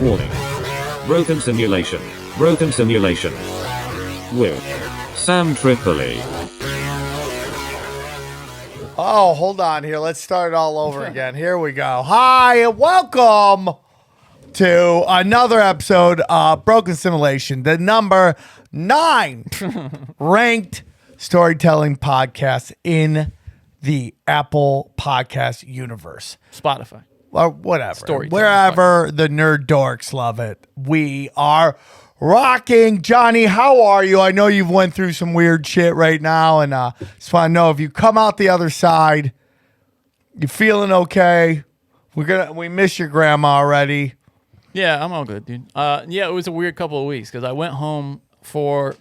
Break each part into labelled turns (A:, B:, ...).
A: Warning. Broken simulation. Broken simulation. With Sam Tripoli.
B: Oh, hold on here. Let's start it all over again. Here we go. Hi, and welcome to another episode of Broken Simulation, the number 9 ranked storytelling podcast in the Apple Podcast universe.
C: Spotify.
B: Or whatever.
C: Storytelling
B: Wherever the nerd dorks love it. We are rocking. Johnny, how are you? I know you've went through some weird shit right now, and just want to know if you come out the other side, you feeling okay? We miss your grandma already.
C: Yeah, I'm all good, dude. Yeah, it was a weird couple of weeks because I went home for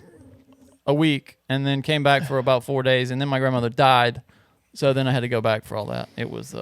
C: a week and then came back for about 4 days, and then my grandmother died, so then I had to go back for all that. It was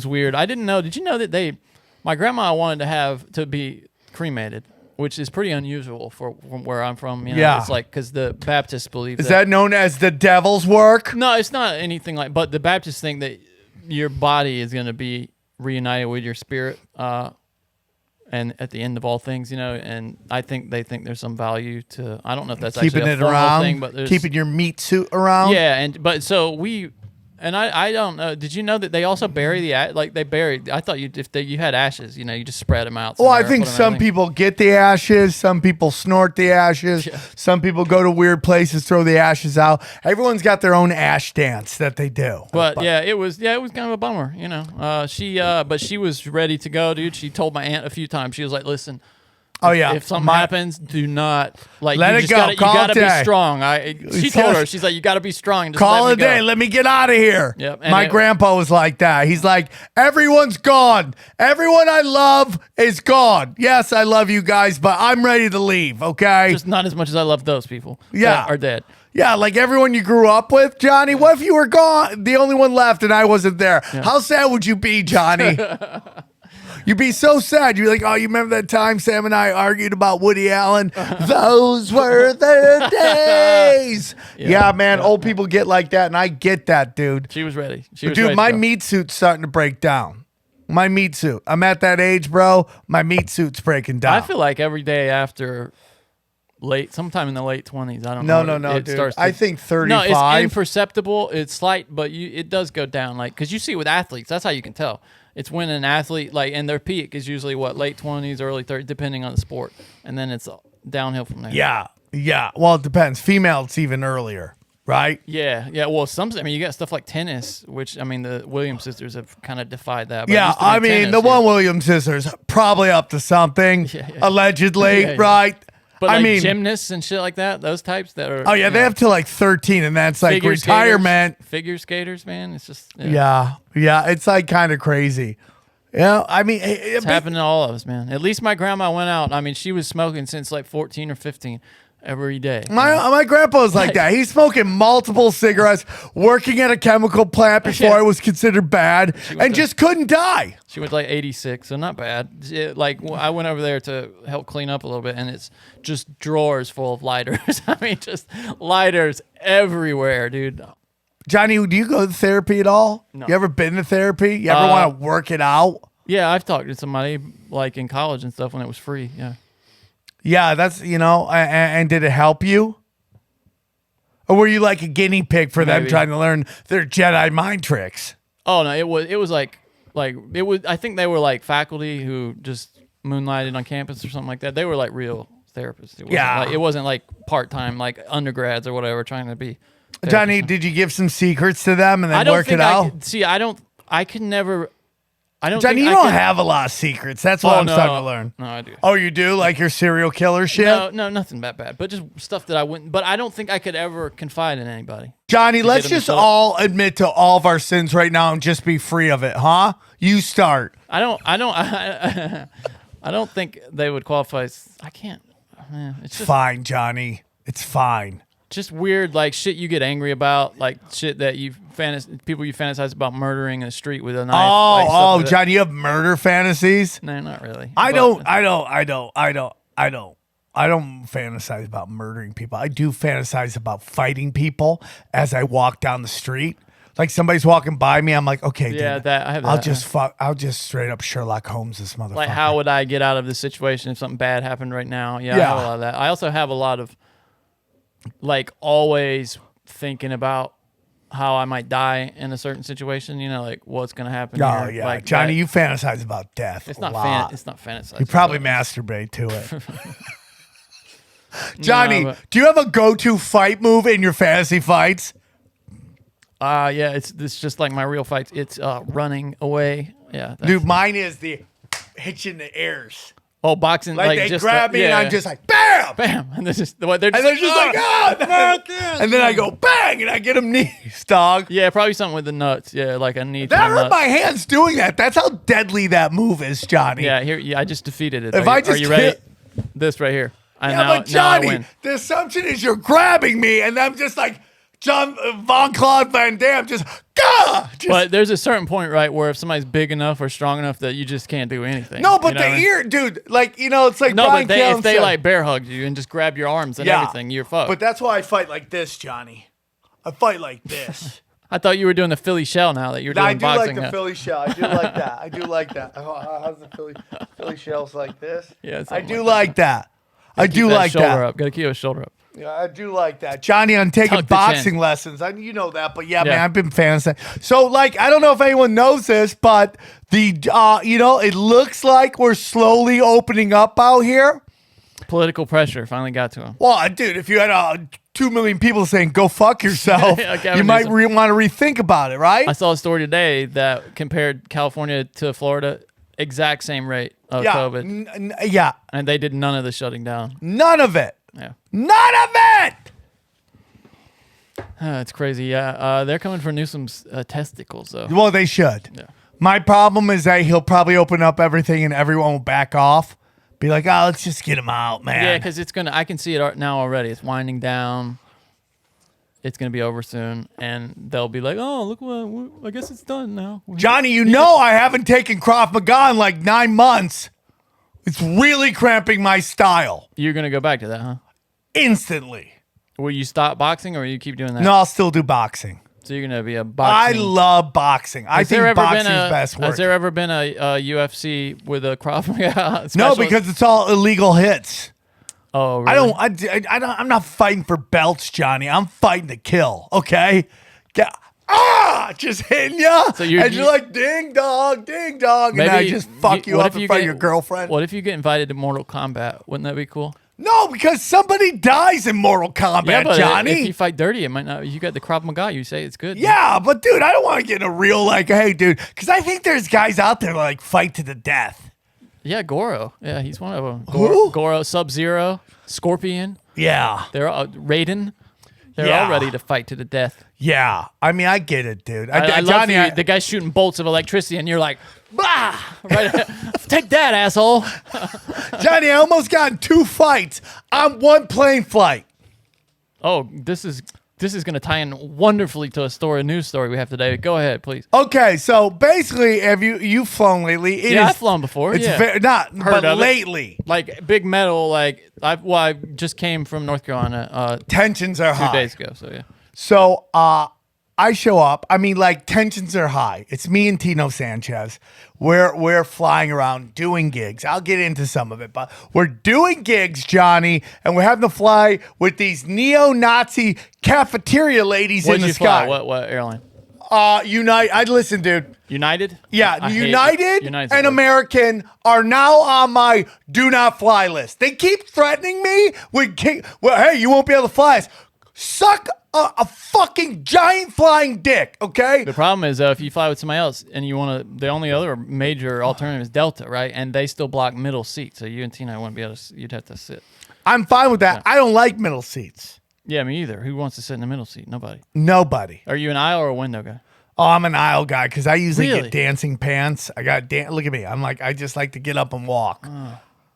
C: weird. I didn't know. Did you know that my grandma wanted to be cremated, which is pretty unusual from where I'm from. You know?
B: Yeah.
C: It's like, because the Baptists believe
B: Is that known as the devil's work?
C: No, it's not anything like, but the Baptists think that your body is going to be reunited with your spirit, and at the end of all things, you know, and I think they think there's some value to, I don't know if that's
B: keeping
C: actually a
B: it
C: formal
B: around,
C: thing, but
B: keeping your meat suit around.
C: Yeah, I don't know. Did you know that they also bury I thought if you had ashes, you know, you just spread them out.
B: Well, I think some people get the ashes, some people snort the ashes, some people go to weird places, throw the ashes out. Everyone's got their own ash dance that they do.
C: But yeah, it was kind of a bummer, you know. But she was ready to go, dude. She told my aunt a few times. She was like, "Listen, if something happens, do not let it go. You gotta be strong." She told her, she's like, "You gotta be strong. Just
B: call it a day.
C: Go.
B: Let me get out of here."
C: Yep.
B: My grandpa was like that. He's like, "Everyone's gone. Everyone I love is gone. Yes, I love you guys, but I'm ready to leave. Okay,
C: just not as much as I love those people.
B: Yeah,
C: that are dead."
B: Yeah, like everyone you grew up with, Johnny. What if you were gone, the only one left, and I wasn't there? Yeah. How sad would you be, Johnny? You'd be so sad. You'd be like, "Oh, you remember that time Sam and I argued about Woody Allen? Those were the days." Yeah, man. Old people get like that, and I get that, dude.
C: She was ready.
B: Dude, my meat suit's starting to break down. My meat suit. I'm at that age, bro. My meat suit's breaking down.
C: I feel like every day after sometime in the late 20s. I don't know.
B: No, dude. I think 35.
C: No, it's imperceptible. It's slight, but it does go down. Like, because you see with athletes, that's how you can tell. It's when an athlete, and their peak is usually late 20s, early 30s, depending on the sport. And then it's downhill from there.
B: Yeah. Well, it depends. Female, it's even earlier, right?
C: Yeah. Well, you got stuff like tennis, which, the Williams sisters have kind of defied that.
B: Yeah, the one Williams sisters, probably up to something, allegedly, right?
C: But gymnasts and shit like that, those types that are...
B: Oh, yeah, they have to 13, and that's like retirement.
C: Figure skaters, man. It's just...
B: Yeah, it's kind of crazy. Yeah,
C: it's happening to all of us, man. At least my grandma went out. She was smoking since 14 or 15 every day.
B: My grandpa was like that. He's smoking multiple cigarettes, working at a chemical plant before it was considered bad, and just couldn't die.
C: She was 86, so not bad. I went over there to help clean up a little bit, and it's just drawers full of lighters. Just lighters everywhere, dude.
B: Johnny, do you go to therapy at all? No. You ever been to therapy? You ever want to work it out?
C: Yeah, I've talked to somebody in college and stuff when it was free. Yeah.
B: Yeah, that's, and did it help you? Or were you like a guinea pig for them trying to learn their Jedi mind tricks?
C: Oh, no, it was I think they were faculty who just moonlighted on campus or something like that. They were real therapists. It wasn't part-time, undergrads or whatever trying to be therapists.
B: Johnny, did you give some secrets to them and then work it out?
C: I could never...
B: Johnny, you don't have a lot of secrets. That's what I'm starting to learn.
C: No, I do.
B: Oh, you do? Like your serial killer shit?
C: No, nothing that bad. But just stuff that I wouldn't. But I don't think I could ever confide in anybody.
B: Johnny, let's just all admit to all of our sins right now and just be free of it, huh? You start.
C: I don't think they would qualify. I can't. Man, it's just
B: fine, Johnny. It's fine.
C: Just weird, shit you get angry about, shit that people you fantasize about murdering in the street with a knife.
B: John, you have murder fantasies?
C: No, not really.
B: I don't fantasize about murdering people. I do fantasize about fighting people as I walk down the street. Like somebody's walking by me, I'm like, okay,
C: Yeah,
B: dude,
C: that I have.
B: I'll
C: That.
B: just I'll just straight up Sherlock Holmes this motherfucker.
C: Like, how would I get out of this situation if something bad happened right now? Yeah, I
B: Yeah.
C: have a lot of that. I also have a lot of, like, always thinking about how I might die in a certain situation. You know, like what's gonna happen.
B: Oh
C: here.
B: yeah,
C: like
B: Johnny,
C: that-
B: you fantasize about death.
C: It's
B: a
C: not
B: lot.
C: it's not fantasizing.
B: You probably
C: but-
B: masturbate to it. Johnny,
C: No,
B: do you have a go-to fight move in your fantasy fights?
C: Yeah, it's just like my real fights. It's running away. Yeah, that's-
B: Dude, mine is the hit you in the airs.
C: Oh, boxing.
B: Like, they
C: just
B: grab me and
C: yeah.
B: I'm just like, bam!
C: bam, and they're just they're just,
B: And they're just like, ah! And then I go, bang! And I get them knees, dog.
C: yeah, probably something with the nuts. Yeah, like a knee. to
B: That
C: the
B: hurt
C: nuts.
B: my hands doing that. That's how deadly that move is, Johnny.
C: Yeah, here. Yeah, I just defeated it.
B: If
C: Are
B: I
C: you-
B: just
C: are you ready?
B: hit-
C: This right here. I
B: Yeah,
C: now,
B: but
C: now I
B: Johnny,
C: win.
B: the assumption is you're grabbing me, and I'm just like Claude Van Damme, just gah! Just,
C: But there's a certain point, right, where if somebody's big enough or strong enough that you just can't do anything.
B: no, but
C: You know
B: the
C: what I mean?
B: ear, dude, like, it's like
C: No,
B: Brian
C: but
B: Callen
C: if they
B: said.
C: like bear hug you and just grab your arms and everything, you're fucked.
B: But that's why I fight like this, Johnny. I fight like this.
C: I thought you were doing the Philly shell now that you're doing
B: I do
C: boxing.
B: like the Philly shell. I do like that. I do like that. How's the Philly shells like this?
C: Yeah,
B: I
C: something
B: do
C: like
B: like that. I
C: Keep
B: do
C: that
B: like
C: shoulder
B: that.
C: up. Gotta keep a shoulder up.
B: Yeah, I do like that. Johnny, I'm taking
C: Tuck the
B: boxing
C: chin.
B: lessons. You know that, but yeah,
C: Yeah.
B: man, I've been fantasizing. So, like, I don't know if anyone knows this, but it looks like we're slowly opening up out here.
C: Political pressure finally got to him.
B: Well, dude, if you had 2 million people saying "go fuck yourself,"
C: Yeah, Gavin
B: you might
C: Newsom.
B: want to rethink about it, right?
C: I saw a story today that compared California to Florida, exact same rate of COVID,
B: Yeah,
C: and they did none of the shutting down.
B: none of it.
C: Yeah,
B: None of it.
C: it's crazy. Yeah, they're coming for Newsom's testicles, though.
B: Well, they should.
C: Yeah.
B: My problem is that he'll probably open up everything and everyone will back off. Be like, oh, let's just get him out, man.
C: Yeah, because it's gonna. I can see it now already. It's winding down. It's gonna be over soon, and they'll be like, "Oh, look what! I guess it's done now."
B: Johnny, I haven't taken Krav Maga in like 9 months. It's really cramping my style.
C: You're gonna go back to that, huh?
B: Instantly.
C: Will you stop boxing, or you keep doing that?
B: No, I'll still do boxing.
C: So you're gonna be a
B: I
C: boxing.
B: love boxing. I think boxing's best work.
C: Has there ever been a UFC with a Krav Maga?
B: No,
C: specialist?
B: because it's all illegal hits.
C: Oh, really?
B: I'm not fighting for belts, Johnny. I'm fighting to kill. Okay, just hitting ya,
C: So you're
B: like ding dong, and then I just fuck you
C: what
B: up
C: if
B: in front of
C: get-
B: your girlfriend.
C: What if you get invited to Mortal Kombat? Wouldn't that be cool?
B: No, because somebody dies in Mortal Kombat,
C: but
B: Johnny.
C: if you fight dirty, it might not. You got the Krav Maga. You say it's good.
B: Yeah, but dude, I don't want to get in a real hey, dude, because I think there's guys out there like fight to the death.
C: Yeah, Goro. Yeah, he's one of them.
B: Who?
C: Goro, Sub-Zero, Scorpion.
B: Yeah,
C: They're all Raiden. They're
B: Yeah.
C: all ready to fight to the death.
B: yeah. I mean, I get it, dude.
C: I love
B: Johnny,
C: you. The guy's shooting bolts of electricity, and you're like, bah! Right, take that, asshole.
B: Johnny, I almost got in 2 fights on 1 plane flight.
C: Oh, this is going to tie in wonderfully to a news story we have today. Go ahead, please.
B: Okay, so basically, have you've flown lately?
C: I've flown before.
B: It's
C: yeah.
B: not,
C: Heard
B: but
C: of it.
B: lately
C: Like big metal. Like I just came from North Carolina
B: tensions are
C: 2
B: high.
C: days ago. So yeah.
B: So I show up. I mean, like tensions are high. It's me and Tino Sanchez. We're flying around doing gigs. I'll get into some of it, but we're doing gigs, Johnny, and we're having to fly with these neo-Nazi cafeteria ladies
C: What
B: in
C: did
B: the
C: you fly?
B: sky.
C: What airline?
B: I'd listen, dude.
C: United?
B: Yeah,
C: I hate
B: United
C: United's
B: and
C: the worst.
B: American are now on my do not fly list. They keep threatening me with, hey, you won't be able to fly us. Suck a fucking giant flying dick, okay?
C: The problem is, if you fly with somebody else and you want to, the only other major alternative is Delta, right? And they still block middle seats, so you and Tina wouldn't be able to. You'd have to sit.
B: I'm fine with that. I don't like middle seats.
C: Yeah, me either. Who wants to sit in the middle seat? Nobody.
B: Nobody.
C: Are you an aisle or a window guy?
B: Oh, I'm an aisle guy because I usually
C: Really?
B: get dancing pants. I got look at me. I just like to get up and walk.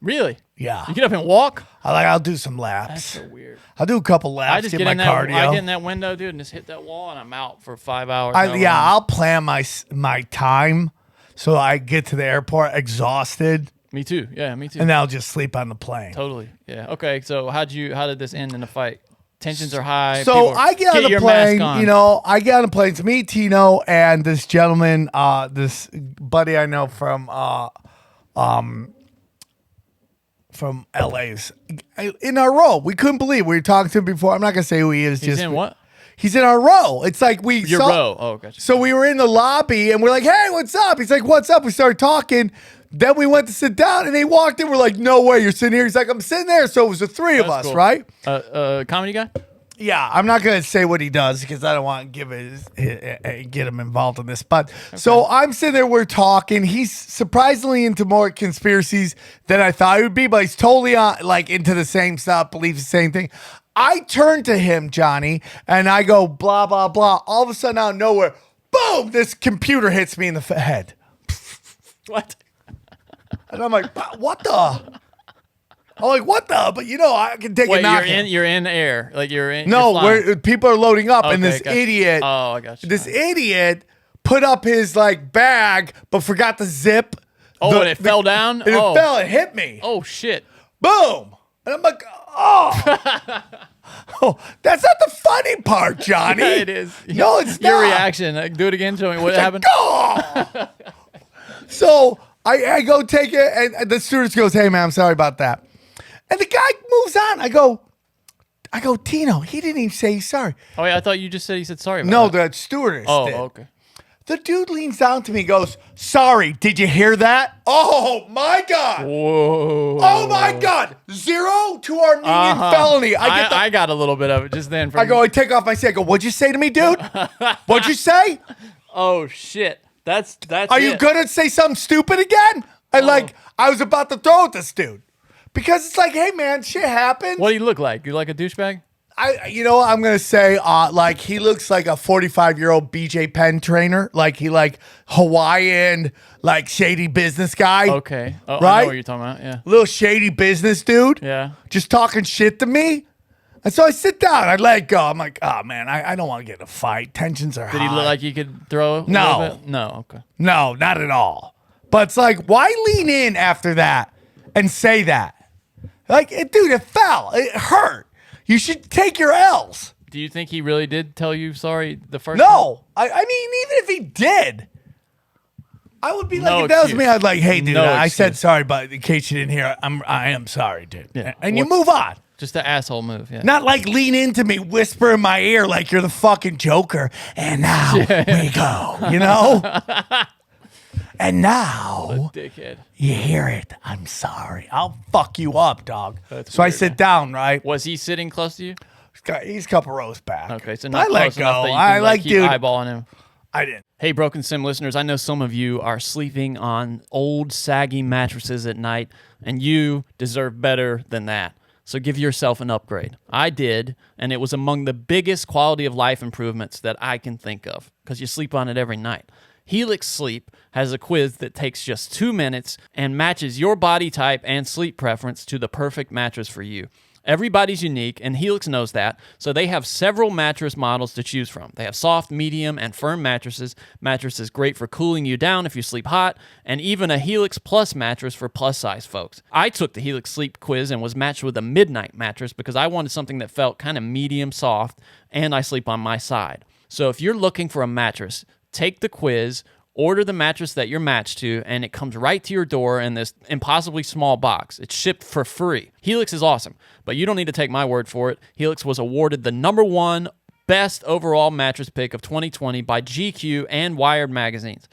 C: Really?
B: Yeah.
C: You get up and walk?
B: I'll do some laps.
C: That's so weird.
B: I'll do a couple laps.
C: I just get
B: my
C: in that.
B: cardio.
C: I get in that window, dude, and just hit that wall, and I'm out for 5 hours.
B: I'll plan my time so I get to the airport exhausted,
C: Me too. Yeah, me too.
B: and then I'll just sleep on the plane.
C: Totally. Yeah. Okay. So how did this end in a fight? Tensions are high.
B: So
C: People
B: I get on the
C: your
B: plane,
C: mask on.
B: you know, I get on the plane. It's me, Tino, and this gentleman, this buddy I know from LA's in our row. We couldn't believe we were talking to him before. I'm not gonna say who he is.
C: He's in what?
B: He's in our row. It's like
C: Your row. Oh, gotcha.
B: So we were in the lobby and we're like, "Hey, what's up?" He's like, "What's up?" We started talking. Then we went to sit down and he walked in. We're like, "No way, you're sitting here." He's like, "I'm sitting there." So it was the three of us,
C: cool.
B: right?
C: Comedy guy?
B: Yeah, I'm not gonna say what he does because I don't want to get him involved in this. But so I'm sitting there, we're talking. He's surprisingly into more conspiracies than I thought he would be, but he's totally like into the same stuff, believes the same thing. I turn to him, Johnny, and I go blah blah blah. All of a sudden, out of nowhere, boom! This computer hits me in the head.
C: What?
B: And I'm like, what the? I'm like, what the? But you know, I can take a knock.
C: You're in air. Like you're in.
B: No,
C: you're
B: where people are loading up, and this
C: gotcha.
B: idiot.
C: Oh, I got you.
B: This idiot put up his like bag, but forgot to zip.
C: Oh, and it fell down?
B: And
C: Oh.
B: it fell. It hit me.
C: Oh shit.
B: Boom. And I'm like, oh. Oh, that's not the funny part, Johnny.
C: Yeah, it is.
B: No, it's not.
C: Your reaction. Like, do it again. Show me what happened.
B: Oh. So I go take it, and the stewardess goes, "Hey, man, I'm sorry about that." And the guy moves on. I go, Tino, he didn't even say he's sorry.
C: Oh, yeah, I thought you just said he said sorry about
B: No,
C: that.
B: the stewardess
C: Oh,
B: did.
C: okay.
B: The dude leans down to me and goes, "Sorry, did you hear that?" Oh, my God.
C: Whoa.
B: Oh, my God. 0 to Armenian felony.
C: I got a little bit of it just then.
B: I go, I take off my seat. I go, "What'd you say to me, dude? What'd you say?
C: Oh, shit. That's
B: Are you going to say something stupid again?" And I was about to throw at this dude. Because it's like, hey, man, shit happens.
C: What do you look like? You like a douchebag?
B: You know what I'm gonna say? Like he looks like a 45-year-old BJ Penn trainer. Like he like Hawaiian, like shady business guy.
C: Okay. Oh,
B: right?
C: I know what you're talking about. Yeah.
B: Little shady business dude.
C: Yeah.
B: Just talking shit to me. And so I sit down. I let it go. I'm like, oh man, I don't want to get in a fight. Tensions are high.
C: Did he look like you could throw?
B: No.
C: A little bit? No. Okay.
B: No, not at all. But it's like, why lean in after that and say that? Like, dude, it fell. It hurt. You should take your L's.
C: Do you think he really did tell you sorry the first
B: No. I mean, even if he did, I would be like,
C: No
B: if that was
C: excuse.
B: me, I'd like, hey, dude,
C: No
B: I said
C: excuse.
B: sorry, but in case you didn't hear, I am sorry, dude.
C: Yeah.
B: And you move on.
C: Just an asshole move. Yeah.
B: Not like lean into me, whisper in my ear like you're the fucking Joker. And now we go, you know? And now
C: Dickhead.
B: you hear it. I'm sorry. I'll fuck you up, dog.
C: That's
B: so I
C: weird,
B: sit
C: man.
B: down, right?
C: Was he sitting close to you?
B: He's a couple rows back.
C: Okay, so
B: I
C: not
B: let
C: close enough
B: go.
C: that you
B: I
C: can
B: like,
C: keep
B: dude.
C: eyeballing him.
B: I didn't.
C: Hey, Broken Sim listeners, I know some of you are sleeping on old, saggy mattresses at night, and you deserve better than that. So give yourself an upgrade. I did, and it was among the biggest quality of life improvements that I can think of, because you sleep on it every night. Helix Sleep has a quiz that takes just 2 minutes and matches your body type and sleep preference to the perfect mattress for you. Everybody's unique, and Helix knows that, so they have several mattress models to choose from. They have soft, medium, and firm mattresses. Mattresses great for cooling you down if you sleep hot, and even a Helix Plus mattress for plus-size folks. I took the Helix Sleep quiz and was matched with a midnight mattress because I wanted something that felt kind of medium soft, and I sleep on my side. So if you're looking for a mattress, take the quiz, order the mattress that you're matched to, and it comes right to your door in this impossibly small box. It's shipped for free. Helix is awesome, but you don't need to take my word for it. Helix was awarded the #1 best overall mattress pick of 2020 by GQ and Wired magazines.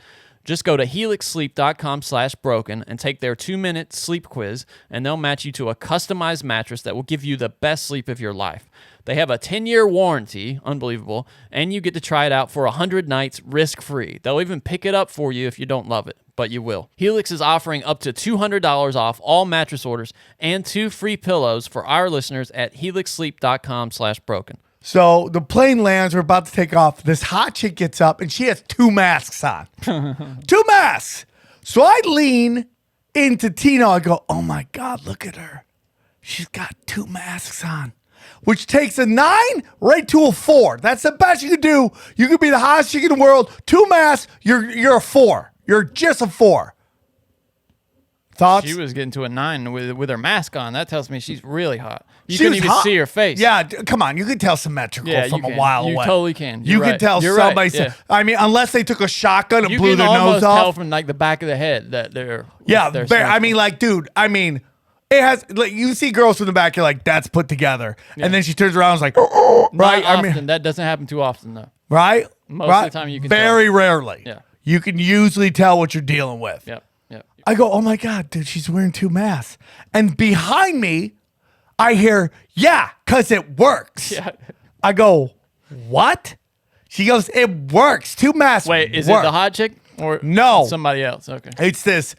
C: Just go to helixsleep.com/broken and take their 2-minute sleep quiz, and they'll match you to a customized mattress that will give you the best sleep of your life. They have a 10-year warranty, unbelievable, and you get to try it out for 100 nights risk-free. They'll even pick it up for you if you don't love it, but you will. Helix is offering up to $200 off all mattress orders and 2 free pillows for our listeners at helixsleep.com/broken.
B: So the plane lands. We're about to take off. This hot chick gets up, and she has 2 masks on. 2 masks. So I lean into Tino. I go, oh, my God, look at her. She's got 2 masks on, which takes a 9 right to a 4. That's the best you can do. You could be the hottest chick in the world. 2 masks, you're a 4. You're just a 4. Thoughts?
C: She was getting to a 9 with her mask on. That tells me she's really hot. You
B: She
C: couldn't
B: was
C: even
B: hot.
C: see her face.
B: Yeah, come on. You could tell symmetrical
C: Yeah,
B: from
C: you
B: a
C: can.
B: while
C: You
B: away.
C: totally can.
B: You
C: You're
B: could
C: right.
B: tell
C: You're
B: somebody.
C: right. Yeah.
B: I mean, unless they took a shotgun and
C: You
B: blew
C: can
B: their
C: almost
B: nose
C: tell
B: off.
C: from like the back of the head that they're
B: Yeah, I mean, like, dude. I mean, it has. Like, you see girls from the back, you're like, that's put together, and then she turns around and is like, right.
C: Not often.
B: I mean,
C: That doesn't happen too often though.
B: right.
C: Most
B: right?
C: of the time you can
B: very
C: tell.
B: rarely.
C: Yeah.
B: You can usually tell what you're dealing with.
C: Yep. Yep.
B: I go, oh my God, dude, she's wearing 2 masks. And behind me, I hear, yeah, because it works.
C: Yeah.
B: I go, what? She goes, it works. 2 masks.
C: Wait, is
B: work.
C: it the hot chick or
B: No.
C: somebody else? Okay.
B: It's this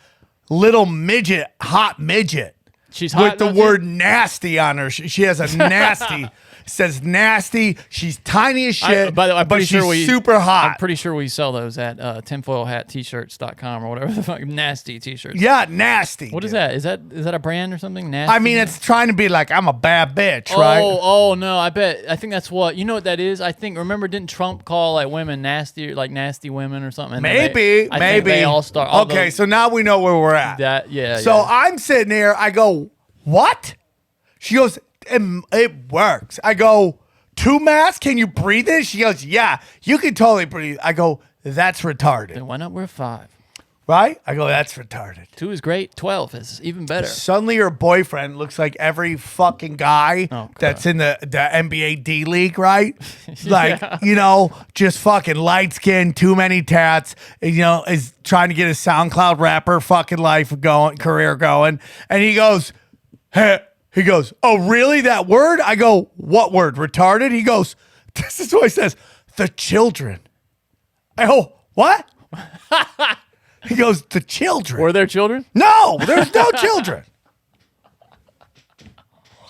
B: little midget, hot midget.
C: She's hot.
B: With the
C: don't
B: word nasty on her. She has a nasty. Says nasty. She's tiny as shit.
C: By the way, I'm
B: but
C: pretty
B: she's
C: sure we
B: super hot.
C: I'm pretty sure we sell those at tinfoilhattshirts.com or whatever the fuck. Nasty t-shirts.
B: Yeah, nasty.
C: What is
B: dude.
C: that? Is that a brand or something? Nasty.
B: I mean, it's trying to be like, I'm a bad bitch, right?
C: Oh no! I think that's what you know. What that is? I think. Remember, didn't Trump call like women nasty, like nasty women or something? And then
B: Maybe.
C: I think they all start.
B: Okay, so now we know where we're at.
C: that yeah.
B: So
C: yeah.
B: I'm sitting here. I go, what? She goes, it works. I go, 2 masks? Can you breathe in? She goes, yeah, you can totally breathe. I go, that's retarded.
C: Then why not wear 5?
B: Right? I go, that's retarded.
C: 2 is great. 12 is even better.
B: Suddenly your boyfriend looks like every fucking guy
C: God.
B: that's in the NBA D League, right? Like, just fucking light skin, too many tats, is trying to get his SoundCloud rapper fucking career going. And he goes, hey, oh, really? That word? I go, what word? Retarded? He goes, this is what he says, the children. I go, what? He goes, the children.
C: Were there children?
B: No, there's no children.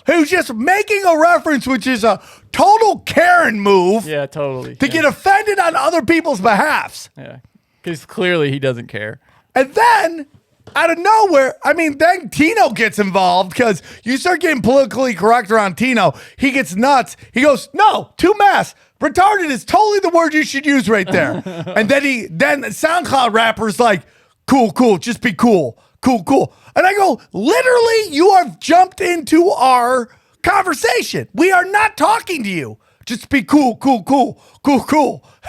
B: He was just making a reference, which is a total Karen move
C: Yeah, totally.
B: to get offended on other people's behalfs.
C: Yeah, because clearly he doesn't care.
B: And then, out of nowhere, then Tino gets involved because you start getting politically correct around Tino. He gets nuts. He goes, no, 2 masks. Retarded is totally the word you should use right there. And then SoundCloud rapper's like, cool, just be cool. Cool. And I go, literally, you have jumped into our conversation. We are not talking to you. Just be cool.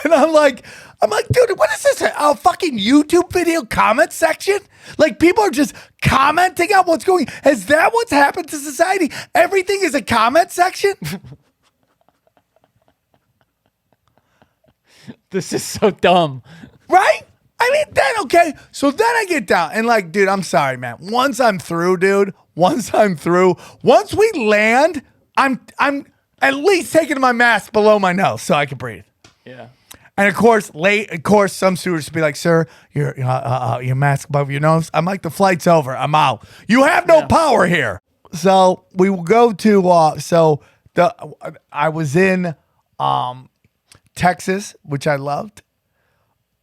B: And I'm like, dude, what is this? A fucking YouTube video comment section? Like, people are just commenting on what's going on. Is that what's happened to society? Everything is a comment section?
C: This is so dumb.
B: Right? Okay. So then I get down and like, dude, I'm sorry, man. Once I'm through, once we land, I'm at least taking my mask below my nose so I can breathe.
C: Yeah.
B: And of course, some stewards would be like, sir, your mask above your nose. I'm like, the flight's over. I'm out. You have no power here. So we will go to, I was in Texas, which I loved.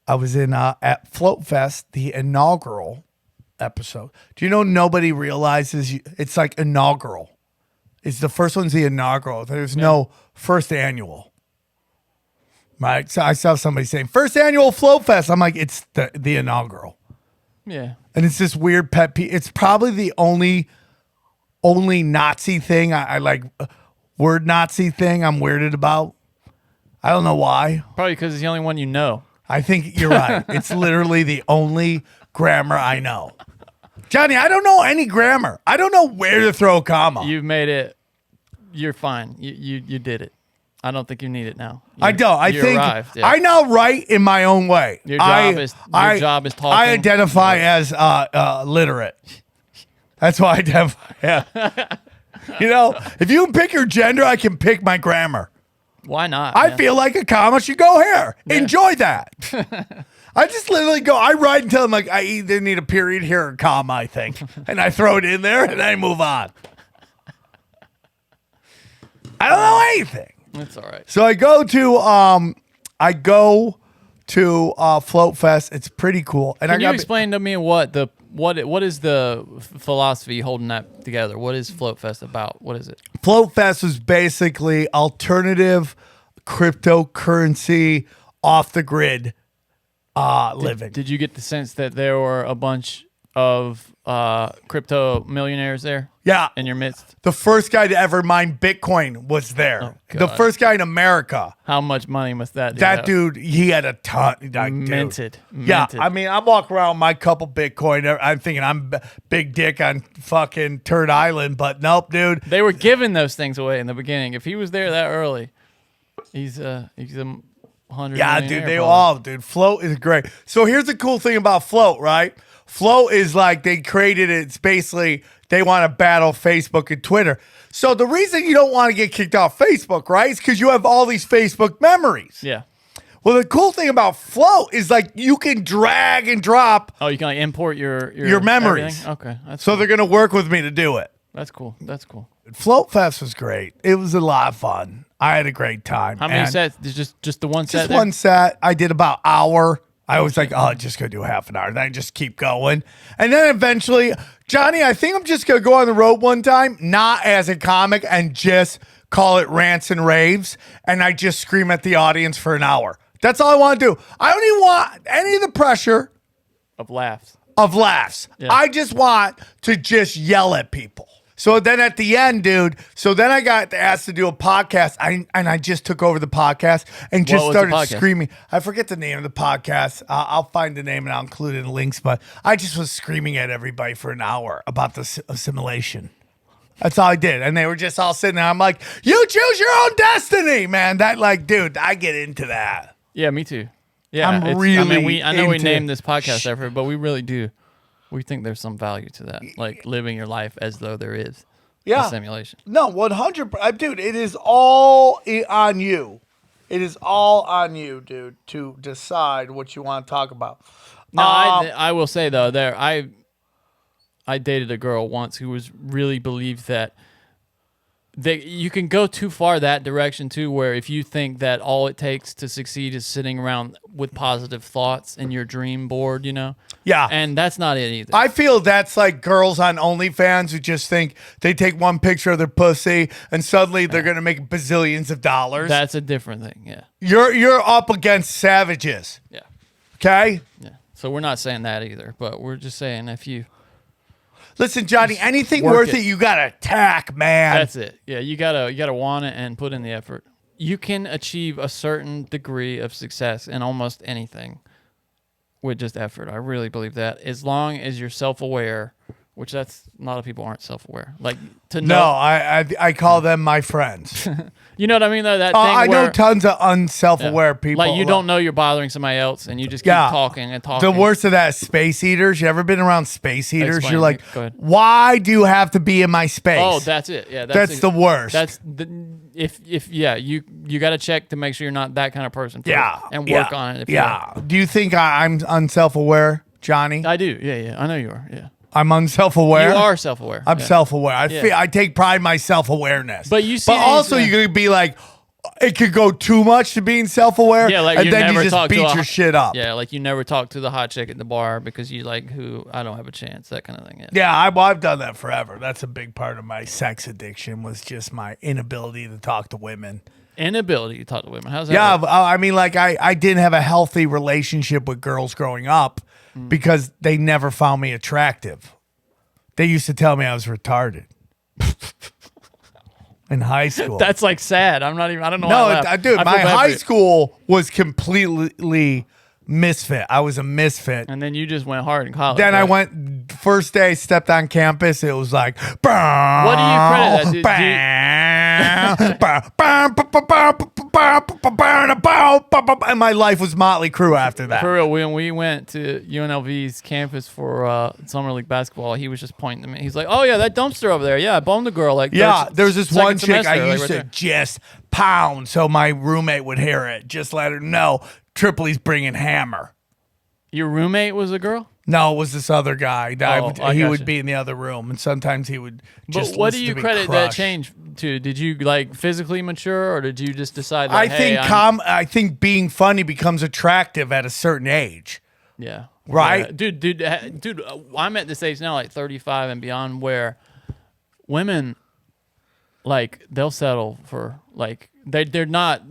B: I was in at Float Fest, the inaugural episode. Do you know nobody realizes it's like inaugural? It's the first one's the inaugural. There's no first annual. Right? So I saw somebody saying, first annual Float Fest. I'm like, it's the inaugural.
C: Yeah.
B: And it's this weird pet peeve. It's probably the only Nazi thing I like, word Nazi thing I'm weirded about. I don't know why.
C: Probably because it's the only one you know.
B: I think you're right. It's literally the only grammar I know. Johnny, I don't know any grammar. I don't know where to throw a comma.
C: You've made it. You're fine. You did it. I don't think you need it now.
B: I don't. I
C: you
B: think
C: arrived, yeah.
B: I now write in my own way.
C: Your job is talking.
B: I identify as literate. That's why I identify. Yeah. If you can pick your gender, I can pick my grammar.
C: Why not?
B: I feel like a comma should go here.
C: Yeah.
B: Enjoy that. I just literally go, I write until I'm like, I either need a period here or a comma, I think. And I throw it in there and I move on. I don't know anything.
C: That's all right.
B: So I go to Float Fest. It's pretty cool. And
C: Can you explain to me what is the philosophy holding that together? What is Float Fest about? What is it?
B: Float Fest is basically alternative cryptocurrency off the grid living.
C: Did you get the sense that there were a bunch of crypto millionaires there?
B: Yeah.
C: In your midst?
B: The first guy to ever mine Bitcoin was there.
C: Oh,
B: the
C: God.
B: first guy in America.
C: How much money must that dude
B: That
C: have?
B: dude, he had a ton. Like,
C: Minted.
B: dude. Yeah,
C: Minted.
B: I mean, I'm walking around with my couple Bitcoin. I'm thinking I'm big dick on fucking Turd Island, but nope, dude.
C: They were giving those things away in the beginning. If he was there that early, he's a 100.
B: Yeah, dude,
C: millionaire
B: they
C: probably.
B: all, dude. Float is great. So here's the cool thing about Float, right? Float is like they created it. It's basically they want to battle Facebook and Twitter. So the reason you don't want to get kicked off Facebook, right, is because you have all these Facebook memories.
C: Yeah.
B: Well, the cool thing about Float is like you can drag and drop.
C: Oh, you can like import your
B: memories.
C: everything? Okay, that's
B: So
C: cool.
B: they're gonna work with me to do it.
C: That's cool. That's cool.
B: Float Fest was great. It was a lot of fun. I had a great time.
C: How many
B: And
C: sets? Just the one set.
B: Just
C: there?
B: one set. I did about hour. I was like, oh, just gonna do half an hour. Then I just keep going. And then eventually, Johnny, I think I'm just gonna go on the road one time, not as a comic, and just call it rants and raves. And I just scream at the audience for an hour. That's all I want to do. I don't even want any of the pressure
C: of laughs.
B: of laughs.
C: Yeah.
B: I just want to just yell at people. So then at the end, dude, so then I got asked to do a podcast. I just took over the podcast and just
C: What was the
B: started
C: podcast?
B: screaming. I forget the name of the podcast. I'll find the name and I'll include it in the links. But I just was screaming at everybody for an hour about the assimilation. That's all I did. And they were just all sitting there. I'm like, you choose your own destiny, man. That like, dude, I get into that.
C: Yeah, me too. Yeah,
B: I'm
C: I
B: really
C: mean, I know we
B: into-
C: named this podcast effort, but we really do. We think there's some value to that, like living your life as though there is
B: Yeah.
C: a simulation.
B: No, 100%. Dude, it is all on you. It is all on you, dude, to decide what you want to talk about.
C: No, I will say though, I dated a girl once who was really believed that you can go too far that direction too, where if you think that all it takes to succeed is sitting around with positive thoughts in your dream board, you know?
B: Yeah.
C: And that's not it either.
B: I feel that's like girls on OnlyFans who just think they take one picture of their pussy and suddenly they're going to make bazillions of dollars.
C: That's a different thing. Yeah.
B: You're up against savages,
C: Yeah.
B: okay?
C: Yeah. So we're not saying that either, but we're just saying if you...
B: Listen, Johnny, anything
C: work
B: worth
C: it.
B: it, you got to attack, man.
C: That's it. Yeah, you gotta want it and put in the effort. You can achieve a certain degree of success in almost anything with just effort. I really believe that. As long as you're self-aware, which that's a lot of people aren't self-aware. Like to know.
B: No, I call them my friends.
C: You know what I mean though? That thing
B: I know
C: where,
B: tons of unself-aware people.
C: like you don't know you're bothering somebody else and you just keep talking and talking.
B: The worst of that is space eaters. You ever been around space eaters?
C: Explain.
B: You're like,
C: Go ahead.
B: why do you have to be in my space?
C: Oh, that's it. Yeah,
B: That's the worst.
C: That's the if you got to check to make sure you're not that kind of person. first
B: yeah,
C: and
B: yeah,
C: work on it. If you are.
B: yeah. Do you think I'm unself-aware, Johnny?
C: I do. Yeah. I know you are. Yeah.
B: I'm unself-aware.
C: You are self-aware.
B: I'm
C: yeah.
B: self-aware. I
C: Yeah.
B: feel I take pride in my self-awareness.
C: But you see
B: but
C: these,
B: also you're gonna be like, it could go too much to being self-aware.
C: Yeah, like
B: and
C: you
B: then
C: never
B: you just
C: talk
B: beat
C: to
B: your shit up.
C: Yeah, like you never talk to the hot chick at the bar because you like who I don't have a chance. That kind of thing. Yeah.
B: Yeah, I've done that forever. That's a big part of my sex addiction was just my inability to talk to women.
C: Inability to talk to women. How's that?
B: Yeah,
C: work?
B: I mean, like I didn't have a healthy relationship with girls growing up because they never found me attractive. They used to tell me I was retarded in high school.
C: That's like sad. I'm not even. I don't know.
B: No,
C: why I laugh.
B: dude,
C: I feel
B: my
C: bad for
B: high
C: you.
B: school was completely misfit. I was a misfit.
C: And then you just went hard in college.
B: Then I
C: right?
B: went first day, stepped on campus. It was like,
C: What do you credit that?
B: and my life was Motley Crue after that.
C: For real, when we went to UNLV's campus for summer league basketball, he was just pointing to me. He's like, "Oh yeah, that dumpster over there. Yeah, I boned the girl like
B: Yeah,
C: third-
B: there was this
C: second
B: one chick I
C: semester, like,
B: used
C: right
B: to
C: there."
B: just pound so my roommate would hear it. Just let her know Tripoli's bringing hammer.
C: Your roommate was a girl.
B: No, it was this other guy. That
C: I
B: he
C: gotcha.
B: would be in the other room, and sometimes he would just.
C: But what do
B: listen
C: you
B: to me
C: credit that
B: crush.
C: change to? Did you like physically mature, or did you just decide?
B: I
C: Like, hey,
B: I think being funny becomes attractive at a certain age.
C: yeah,
B: Right?
C: Yeah. Dude. I'm at this age now, like 35 and beyond, where women, like, they'll settle for like They're not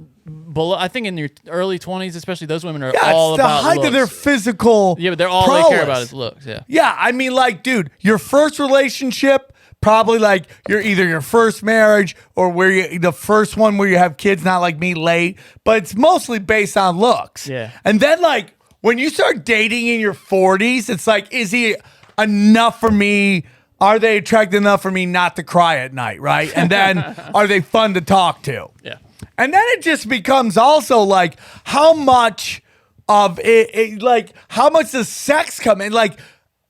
C: below. I think in your early 20s, especially, those women are
B: Yeah,
C: all
B: it's the
C: about
B: height
C: looks.
B: of their physical.
C: Yeah, but they're all they care about is looks. Yeah.
B: Yeah, I mean, like, dude, your first relationship, probably like you're either your first marriage or the first one where you have kids, not like me, late, but it's mostly based on looks.
C: Yeah.
B: And then like when you start dating in your 40s, it's like, is he enough for me? Are they attractive enough for me not to cry at night, right? And then are they fun to talk to?
C: Yeah.
B: And then it just becomes also like how much of it like how much does sex come in? Like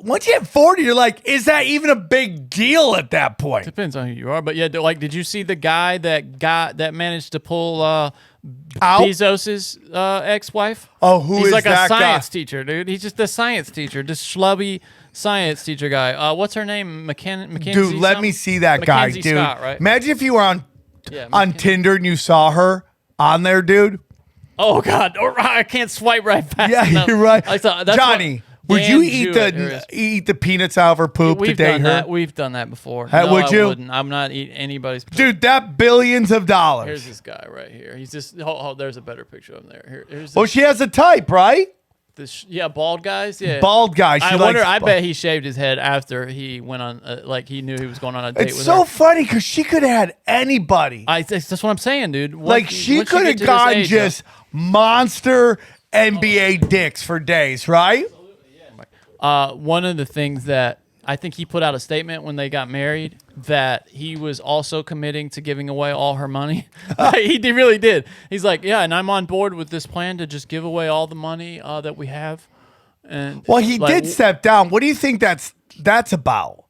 B: once you hit 40, you're like, is that even a big deal at that point?
C: Depends on who you are, but yeah, like, did you see the guy that managed to pull
B: Out?
C: Bezos's ex-wife?
B: Oh, who
C: He's
B: is
C: like
B: that
C: a science
B: guy?
C: teacher, dude. He's just a science teacher, just schlubby science teacher guy. What's her name? Mackenzie.
B: Dude, let
C: something?
B: me see that guy,
C: Mackenzie
B: dude.
C: Scott, right?
B: Imagine if you were on
C: Yeah,
B: on
C: Mackenzie.
B: Tinder and you saw her on there, dude.
C: Oh God, I can't swipe right fast.
B: Yeah,
C: enough.
B: you're right.
C: I thought, that's
B: Johnny,
C: what
B: would you
C: Dan Jewett
B: eat the peanuts out of her poop to
C: We've
B: date
C: done
B: her?
C: that. We've done that before.
B: Hey,
C: No,
B: would
C: I
B: you?
C: wouldn't. I'm not eating anybody's.
B: Dude, that billions of dollars.
C: Here's this guy right here. He's just. Oh, there's a better picture of him there. Here's
B: Well, she has a type, right?
C: yeah, bald guys. Yeah,
B: Bald guy. She
C: I wonder.
B: likes
C: I
B: bald-
C: bet he shaved his head after he went on. Like he knew he was going on a date
B: It's
C: with
B: so
C: her.
B: funny because she could have had anybody.
C: That's what I'm saying, dude.
B: Like she could have gone just monster NBA dicks for days, right?
C: One of the things that I think he put out a statement when they got married that he was also committing to giving away all her money. Really did. He's like, yeah, and I'm on board with this plan to just give away all the money that we have. And
B: Well, he
C: like,
B: did step down. What do you think that's about?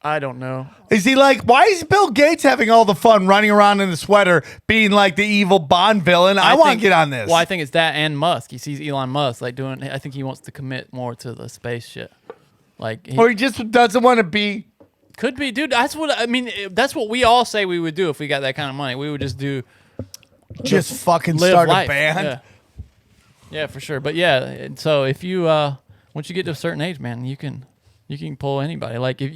C: I don't know.
B: Is he like, why is Bill Gates having all the fun running around in the sweater, being like the evil Bond villain? I want to
C: think-
B: get on this.
C: Well, I think it's that and Musk. He sees Elon Musk like doing. I think he wants to commit more to the space shit. Like,
B: Or he just doesn't want to be.
C: could be, dude. That's what I mean. That's what we all say we would do if we got that kind of money. We would just do
B: Just fucking
C: live
B: start
C: life.
B: a band.
C: Yeah, for sure. But yeah, and so if you once you get to a certain age, man, you can pull anybody. Like if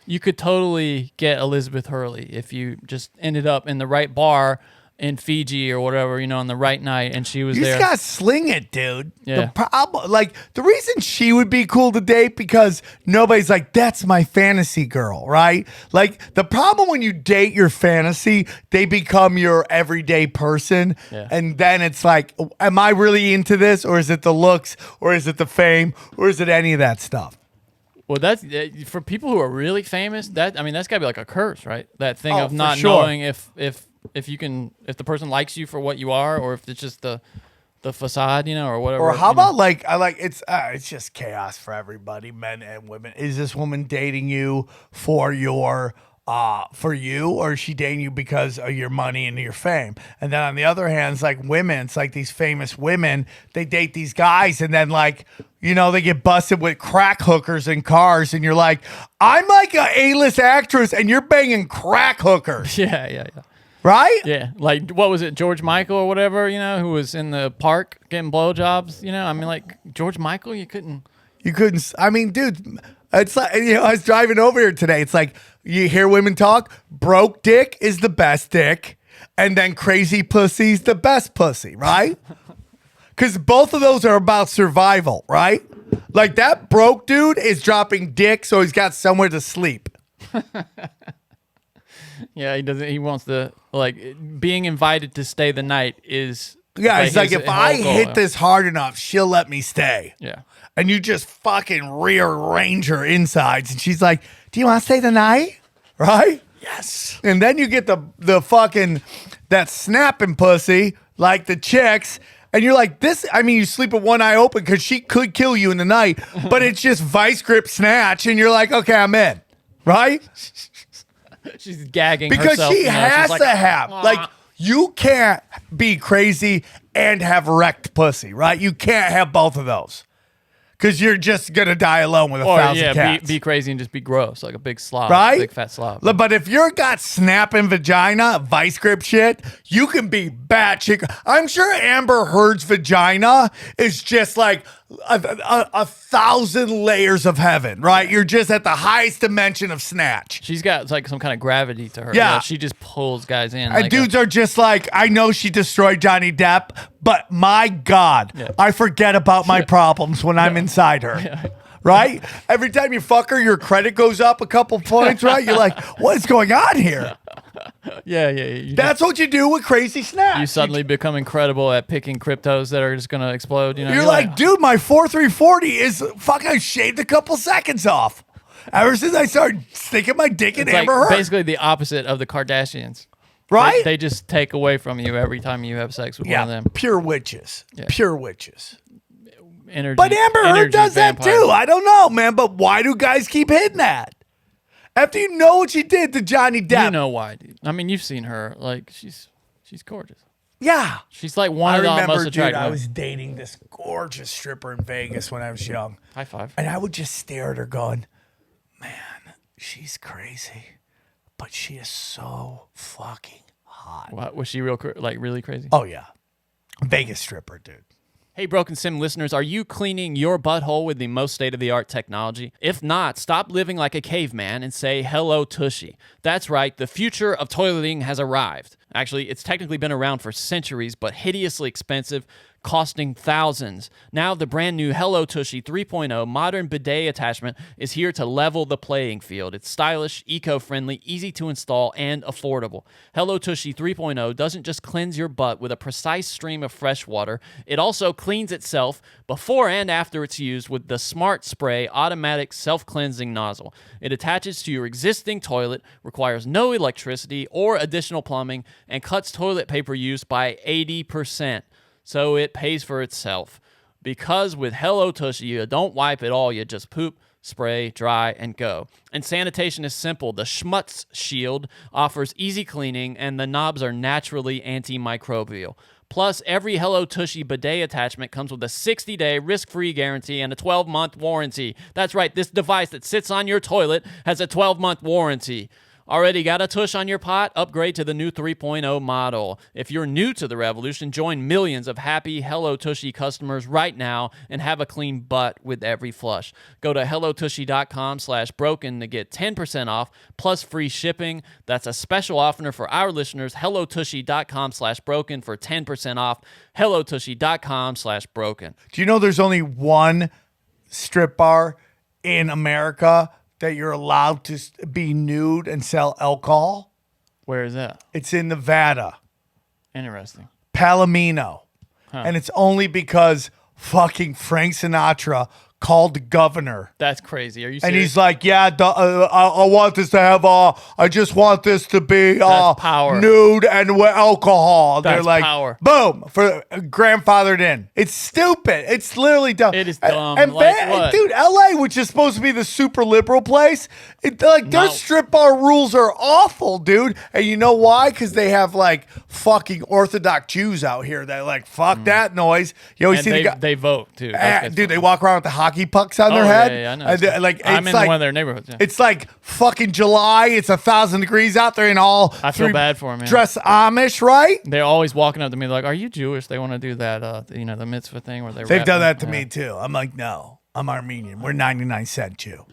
C: you could totally get Elizabeth Hurley if you just ended up in the right bar in Fiji or whatever, on the right night, and she was
B: You
C: there.
B: just gotta sling it, dude.
C: Yeah.
B: The problem, like the reason she would be cool to date because nobody's like, that's my fantasy girl, right? Like the problem when you date your fantasy, they become your everyday person,
C: Yeah.
B: and then it's like, am I really into this, or is it the looks, or is it the fame, or is it any of that stuff?
C: Well, that's for people who are really famous. That's gotta be like a curse, right? That thing
B: Oh,
C: of
B: for
C: not
B: sure.
C: knowing if the person likes you for what you are, or if it's just the facade, or whatever.
B: Or how about like it's just chaos for everybody, men and women. Is this woman dating you for your for you, or is she dating you because of your money and your fame? And then on the other hand, it's like women. It's like these famous women. They date these guys, and then like they get busted with crack hookers in cars, and you're like, I'm like a A-list actress, and you're banging crack hookers,
C: Yeah.
B: right?
C: Yeah, like what was it, George Michael or whatever, who was in the park getting blowjobs? Like George Michael, you couldn't.
B: You couldn't. I mean, dude, it's like I was driving over here today. It's like you hear women talk. Broke dick is the best dick, and then crazy pussy's the best pussy, right? Because both of those are about survival, right? Like that broke dude is dropping dick, so he's got somewhere to sleep.
C: Yeah, he doesn't. He wants to being invited to stay the night is.
B: Yeah, it's like
C: his
B: if I
C: whole goal.
B: hit this hard enough, she'll let me stay.
C: Yeah.
B: And you just fucking rearrange her insides, and she's like, "Do you want to stay the night?" Right? Yes. And then you get the fucking that snapping pussy like the chicks, and you're like, "This." I mean, you sleep with one eye open because she could kill you in the night, but it's just vice grip snatch, and you're like, "Okay, I'm in." Right?
C: She's gagging
B: Because
C: herself,
B: she
C: she's
B: has
C: like,
B: to have like. You can't be crazy and have wrecked pussy, right? You can't have both of those. Because you're just going to die alone with a thousand cats.
C: be crazy and just be gross, like a big slob,
B: Right?
C: big fat slob.
B: Look, but if you're got snapping vagina, vice grip shit, you can be batshit. I'm sure Amber Heard's vagina is just like a thousand layers of heaven, right? You're just at the highest dimension of snatch.
C: She's got like some kind of gravity to her.
B: Yeah.
C: She just pulls guys in.
B: And
C: like
B: dudes are just like, I know she destroyed Johnny Depp, but my God, I forget about my problems when I'm inside her. Right? Every time you fuck her, your credit goes up a couple points, right? You're like, what is going on here?
C: Yeah.
B: That's what you do with crazy snatch.
C: You suddenly become incredible at picking cryptos that are just going to explode. You know,
B: You're like, dude, my 4340 is fucking shaved a couple seconds off. Ever since I started sticking my dick in
C: it's
B: Amber
C: like
B: Heard.
C: basically the opposite of the Kardashians.
B: Right?
C: They just take away from you every time you have sex with one of them.
B: Pure witches.
C: Yeah.
B: Pure witches.
C: Energy,
B: But Amber Heard does
C: vampires.
B: that too. I don't know, man. But why do guys keep hitting that? After you know what she did to Johnny Depp.
C: You know why, dude. I mean, you've seen her. Like, she's gorgeous.
B: Yeah.
C: She's like one of the most
B: dude,
C: attractive.
B: I was dating this gorgeous stripper in Vegas when I was young.
C: High five.
B: And I would just stare at her going, man, she's crazy. But she is so fucking hot.
C: What, was she really crazy?
B: Oh, yeah. Vegas stripper, dude.
C: Hey, Broken Sim listeners, are you cleaning your butthole with the most state-of-the-art technology? If not, stop living like a caveman and say hello, Tushy. That's right, the future of toileting has arrived. Actually, it's technically been around for centuries, but hideously expensive, costing thousands. Now the brand new Hello Tushy 3.0 modern bidet attachment is here to level the playing field. It's stylish, eco-friendly, easy to install, and affordable. Hello Tushy 3.0 doesn't just cleanse your butt with a precise stream of fresh water, it also cleans itself before and after it's used with the Smart Spray automatic self-cleansing nozzle. It attaches to your existing toilet, requires no electricity or additional plumbing, and cuts toilet paper use by 80%. So it pays for itself. Because with Hello Tushy, you don't wipe at all. You just poop, spray, dry, and go. And sanitation is simple. The Schmutz Shield offers easy cleaning, and the knobs are naturally antimicrobial. Plus, every Hello Tushy bidet attachment comes with a 60-day risk-free guarantee and a 12-month warranty. That's right, this device that sits on your toilet has a 12-month warranty. Already got a tush on your pot? Upgrade to the new 3.0 model. If you're new to the revolution, join millions of happy Hello Tushy customers right now and have a clean butt with every flush. Go to hellotushy.com/broken to get 10% off plus free shipping. That's a special offer for our listeners. hellotushy.com/broken for 10% off. hellotushy.com/broken.
B: Do you know there's only one strip bar in America that you're allowed to be nude and sell alcohol?
C: Where is that?
B: It's in Nevada,
C: Interesting.
B: Palomino. And it's only because fucking Frank Sinatra called the governor.
C: That's crazy. Are you serious?
B: And he's like, yeah, I want this to have, I just want this to be
C: power.
B: nude and with alcohol.
C: That's
B: They're like,
C: power.
B: boom, for grandfathered in. It's stupid. It's literally dumb.
C: It is dumb.
B: And
C: What?
B: dude, LA, which is supposed to be the super liberal place, their
C: No.
B: strip bar rules are awful, dude. And you know why? Because they have like fucking Orthodox Jews out here that like, fuck that noise. You always
C: And
B: see the guy.
C: they vote, too. That's
B: Dude, they walk around with the hockey pucks on their
C: Oh,
B: head.
C: yeah, I know.
B: And like,
C: I'm
B: it's
C: in
B: like,
C: one of their neighborhoods. Yeah.
B: it's like fucking July. It's 1,000 degrees out there, and all
C: I feel
B: three
C: bad for 'em, man.
B: dress Amish, right?
C: They're always walking up to me like, "Are you Jewish?" They want to do that, the mitzvah thing where
B: They've done that to me too. I'm like, no, I'm Armenian. We're 99-cent Jew.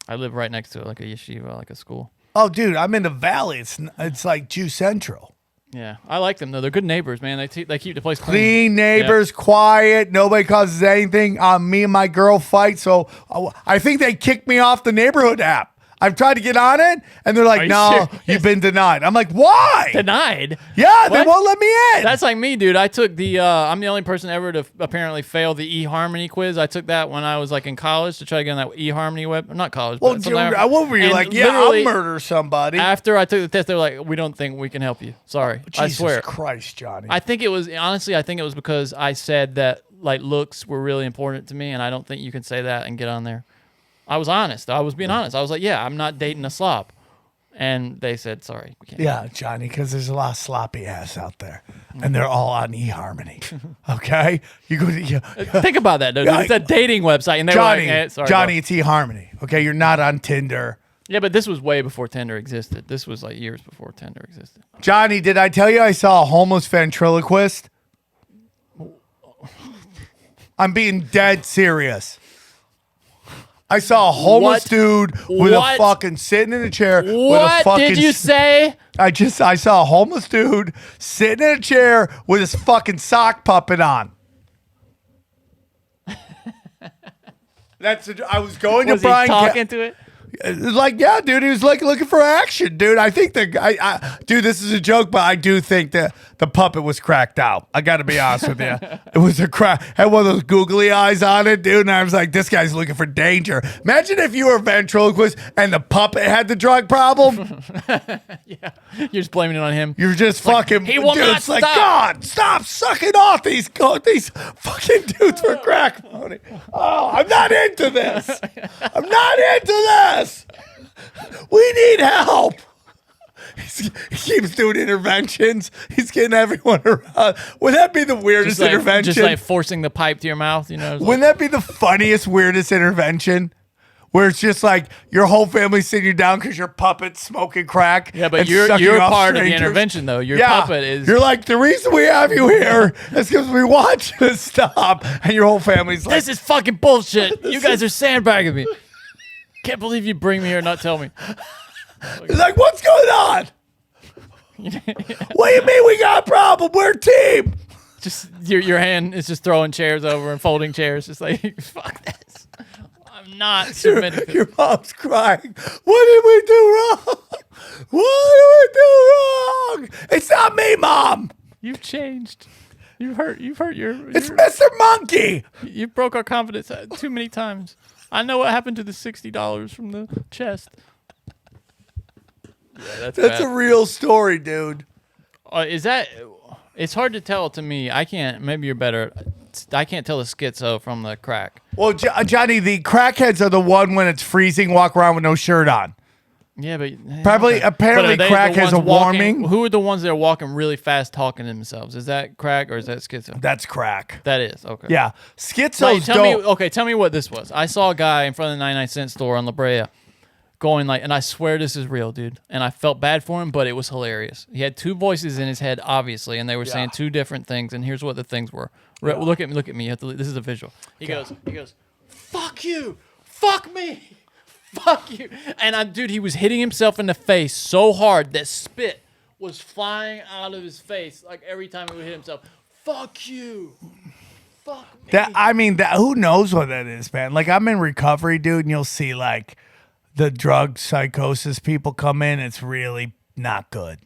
C: I live right next to it, like a yeshiva, like a school.
B: Oh, dude, I'm in the valley. It's like Jew Central.
C: Yeah, I like them though. They're good neighbors, man. They keep the place
B: Clean neighbors, quiet. Nobody causes anything. Me and my girl fight. So I think they kicked me off the neighborhood app. I've tried to get on it, and they're like,
C: Are you
B: no,
C: serious?
B: you've been denied. I'm like, why?
C: Denied.
B: Yeah, they
C: What?
B: won't let me in.
C: That's like me, dude. I took the. I'm the only person ever to apparently fail the Eharmony quiz. I took that when I was like in college to try to get on that Eharmony web. Not college.
B: Well,
C: but
B: dude,
C: sometime-
B: what were you
C: and
B: like? Yeah, I'll
C: literally,
B: murder somebody.
C: After I took the test, they were like, "We don't think we can help you. Sorry." I
B: Jesus
C: swear.
B: Christ, Johnny.
C: I think it was because I said that like looks were really important to me, and I don't think you can say that and get on there. I was honest. I was being honest. I was like, yeah, I'm not dating a slob. And they said, sorry, we can't.
B: Yeah, Johnny, because there's a lot of sloppy ass out there, and they're all on eHarmony. Okay, you go to
C: Think about that, dude. It's a dating website, and they
B: Johnny.
C: were like, sorry,
B: Johnny,
C: no.
B: it's eHarmony. Okay, you're not on Tinder.
C: Yeah, but this was way before Tinder existed. This was like years before Tinder existed.
B: Johnny, did I tell you I saw a homeless ventriloquist? I'm being dead serious. I saw a homeless dude with a fucking sitting in a chair with a fucking.
C: What did you say?
B: I saw a homeless dude sitting in a chair with his fucking sock puppet on. I was going
C: Was
B: to Brian.
C: he talking to it?
B: Like, yeah, dude, he was like looking for action, dude. I think dude, this is a joke, but I do think that the puppet was cracked out. I got to be honest with you. It was a crack, had one of those googly eyes on it, dude. And I was like, this guy's looking for danger. Imagine if you were a ventriloquist and the puppet had the drug problem.
C: Yeah, you're just blaming it on him.
B: You're just fucking.
C: He will
B: dude,
C: not
B: it's like,
C: stop.
B: God, stop sucking off these fucking dudes for crack money. Oh, I'm not into this. I'm not into this. We need help. He keeps doing interventions. He's getting everyone around. Would that be the weirdest intervention?
C: Just like forcing the pipe to your mouth, you know?
B: Wouldn't that be the funniest, weirdest intervention? Where it's just like your whole family sitting you down because your puppet's smoking crack.
C: Yeah, but
B: and
C: you're
B: sucking off
C: part of the
B: strangers.
C: intervention, though. Your puppet is.
B: You're like, the reason we have you here is because we want you to stop. And your whole family's like,
C: This is fucking bullshit. You guys are sandbagging me. Can't believe you bring me here and not tell me.
B: it's like, what's going on? What do you mean we got a problem? We're a team.
C: Just your hand is just throwing chairs over and folding chairs. Just like, fuck this. I'm not submitting.
B: Your mom's crying. What did we do wrong? What did we do wrong? It's not me, Mom.
C: You've changed. You've hurt
B: It's Mr. Monkey.
C: You broke our confidence too many times. I know what happened to the $60 from the chest. Yeah,
B: That's a real story, dude.
C: Is that? It's hard to tell to me. I can't. Maybe you're better. I can't tell the schizo from the crack.
B: Well, Johnny, the crackheads are the one when it's freezing, walk around with no shirt on.
C: Yeah, but
B: Apparently, crack has a warming.
C: Who are the ones that are walking really fast, talking to themselves? Is that crack or is that schizo?
B: That's crack.
C: That is okay.
B: Yeah, schizos
C: Tell me what this was. I saw a guy in front of the 99-cent store on La Brea, going like, and I swear this is real, dude. And I felt bad for him, but it was hilarious. He had two voices in his head, obviously, and they were saying two different things. And here's what the things were. Look at me. This is a visual. He goes, fuck you, fuck me. Fuck you. And dude, he was hitting himself in the face so hard that spit was flying out of his face like every time he would hit himself. Fuck you. Fuck me.
B: Who knows what that is, man? Like, I'm in recovery, dude, and you'll see like the drug psychosis people come in. It's really not good.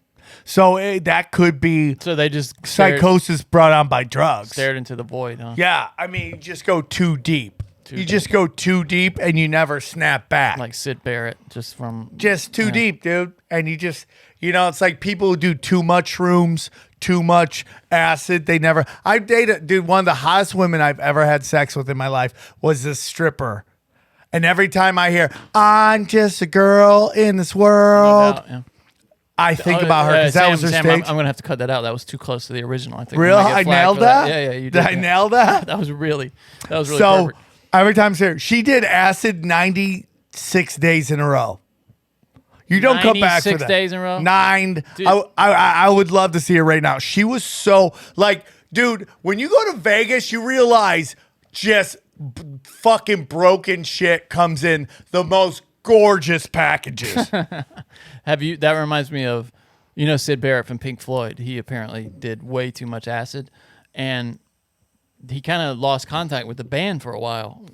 B: So that could be.
C: So they just
B: psychosis brought on by drugs.
C: Stared into the void, huh?
B: Yeah, I mean, you just go too deep. Just go too deep and you never snap back.
C: Like Sid Barrett, just
B: too deep, dude. And you just, it's like people who do too much shrooms, too much acid. I dated, dude, one of the hottest women I've ever had sex with in my life was this stripper. And every time I hear, I'm just a girl in this world,
C: no doubt, yeah.
B: I think about her because that was her
C: Sam,
B: stage.
C: I'm going to have to cut that out. That was too close to the original. I think.
B: Real? I nailed that?
C: Yeah, you did.
B: Did I nail that?
C: That was really
B: so,
C: perfect.
B: Every time she did acid 96 days in a row. You don't come back for that.
C: 96 days in a row?
B: 9. I would love to see her right now. She was so, like, dude, when you go to Vegas, you realize just fucking broken shit comes in the most gorgeous packages.
C: That reminds me of, Sid Barrett from Pink Floyd. He apparently did way too much acid, and he kind of lost contact with the band for a while,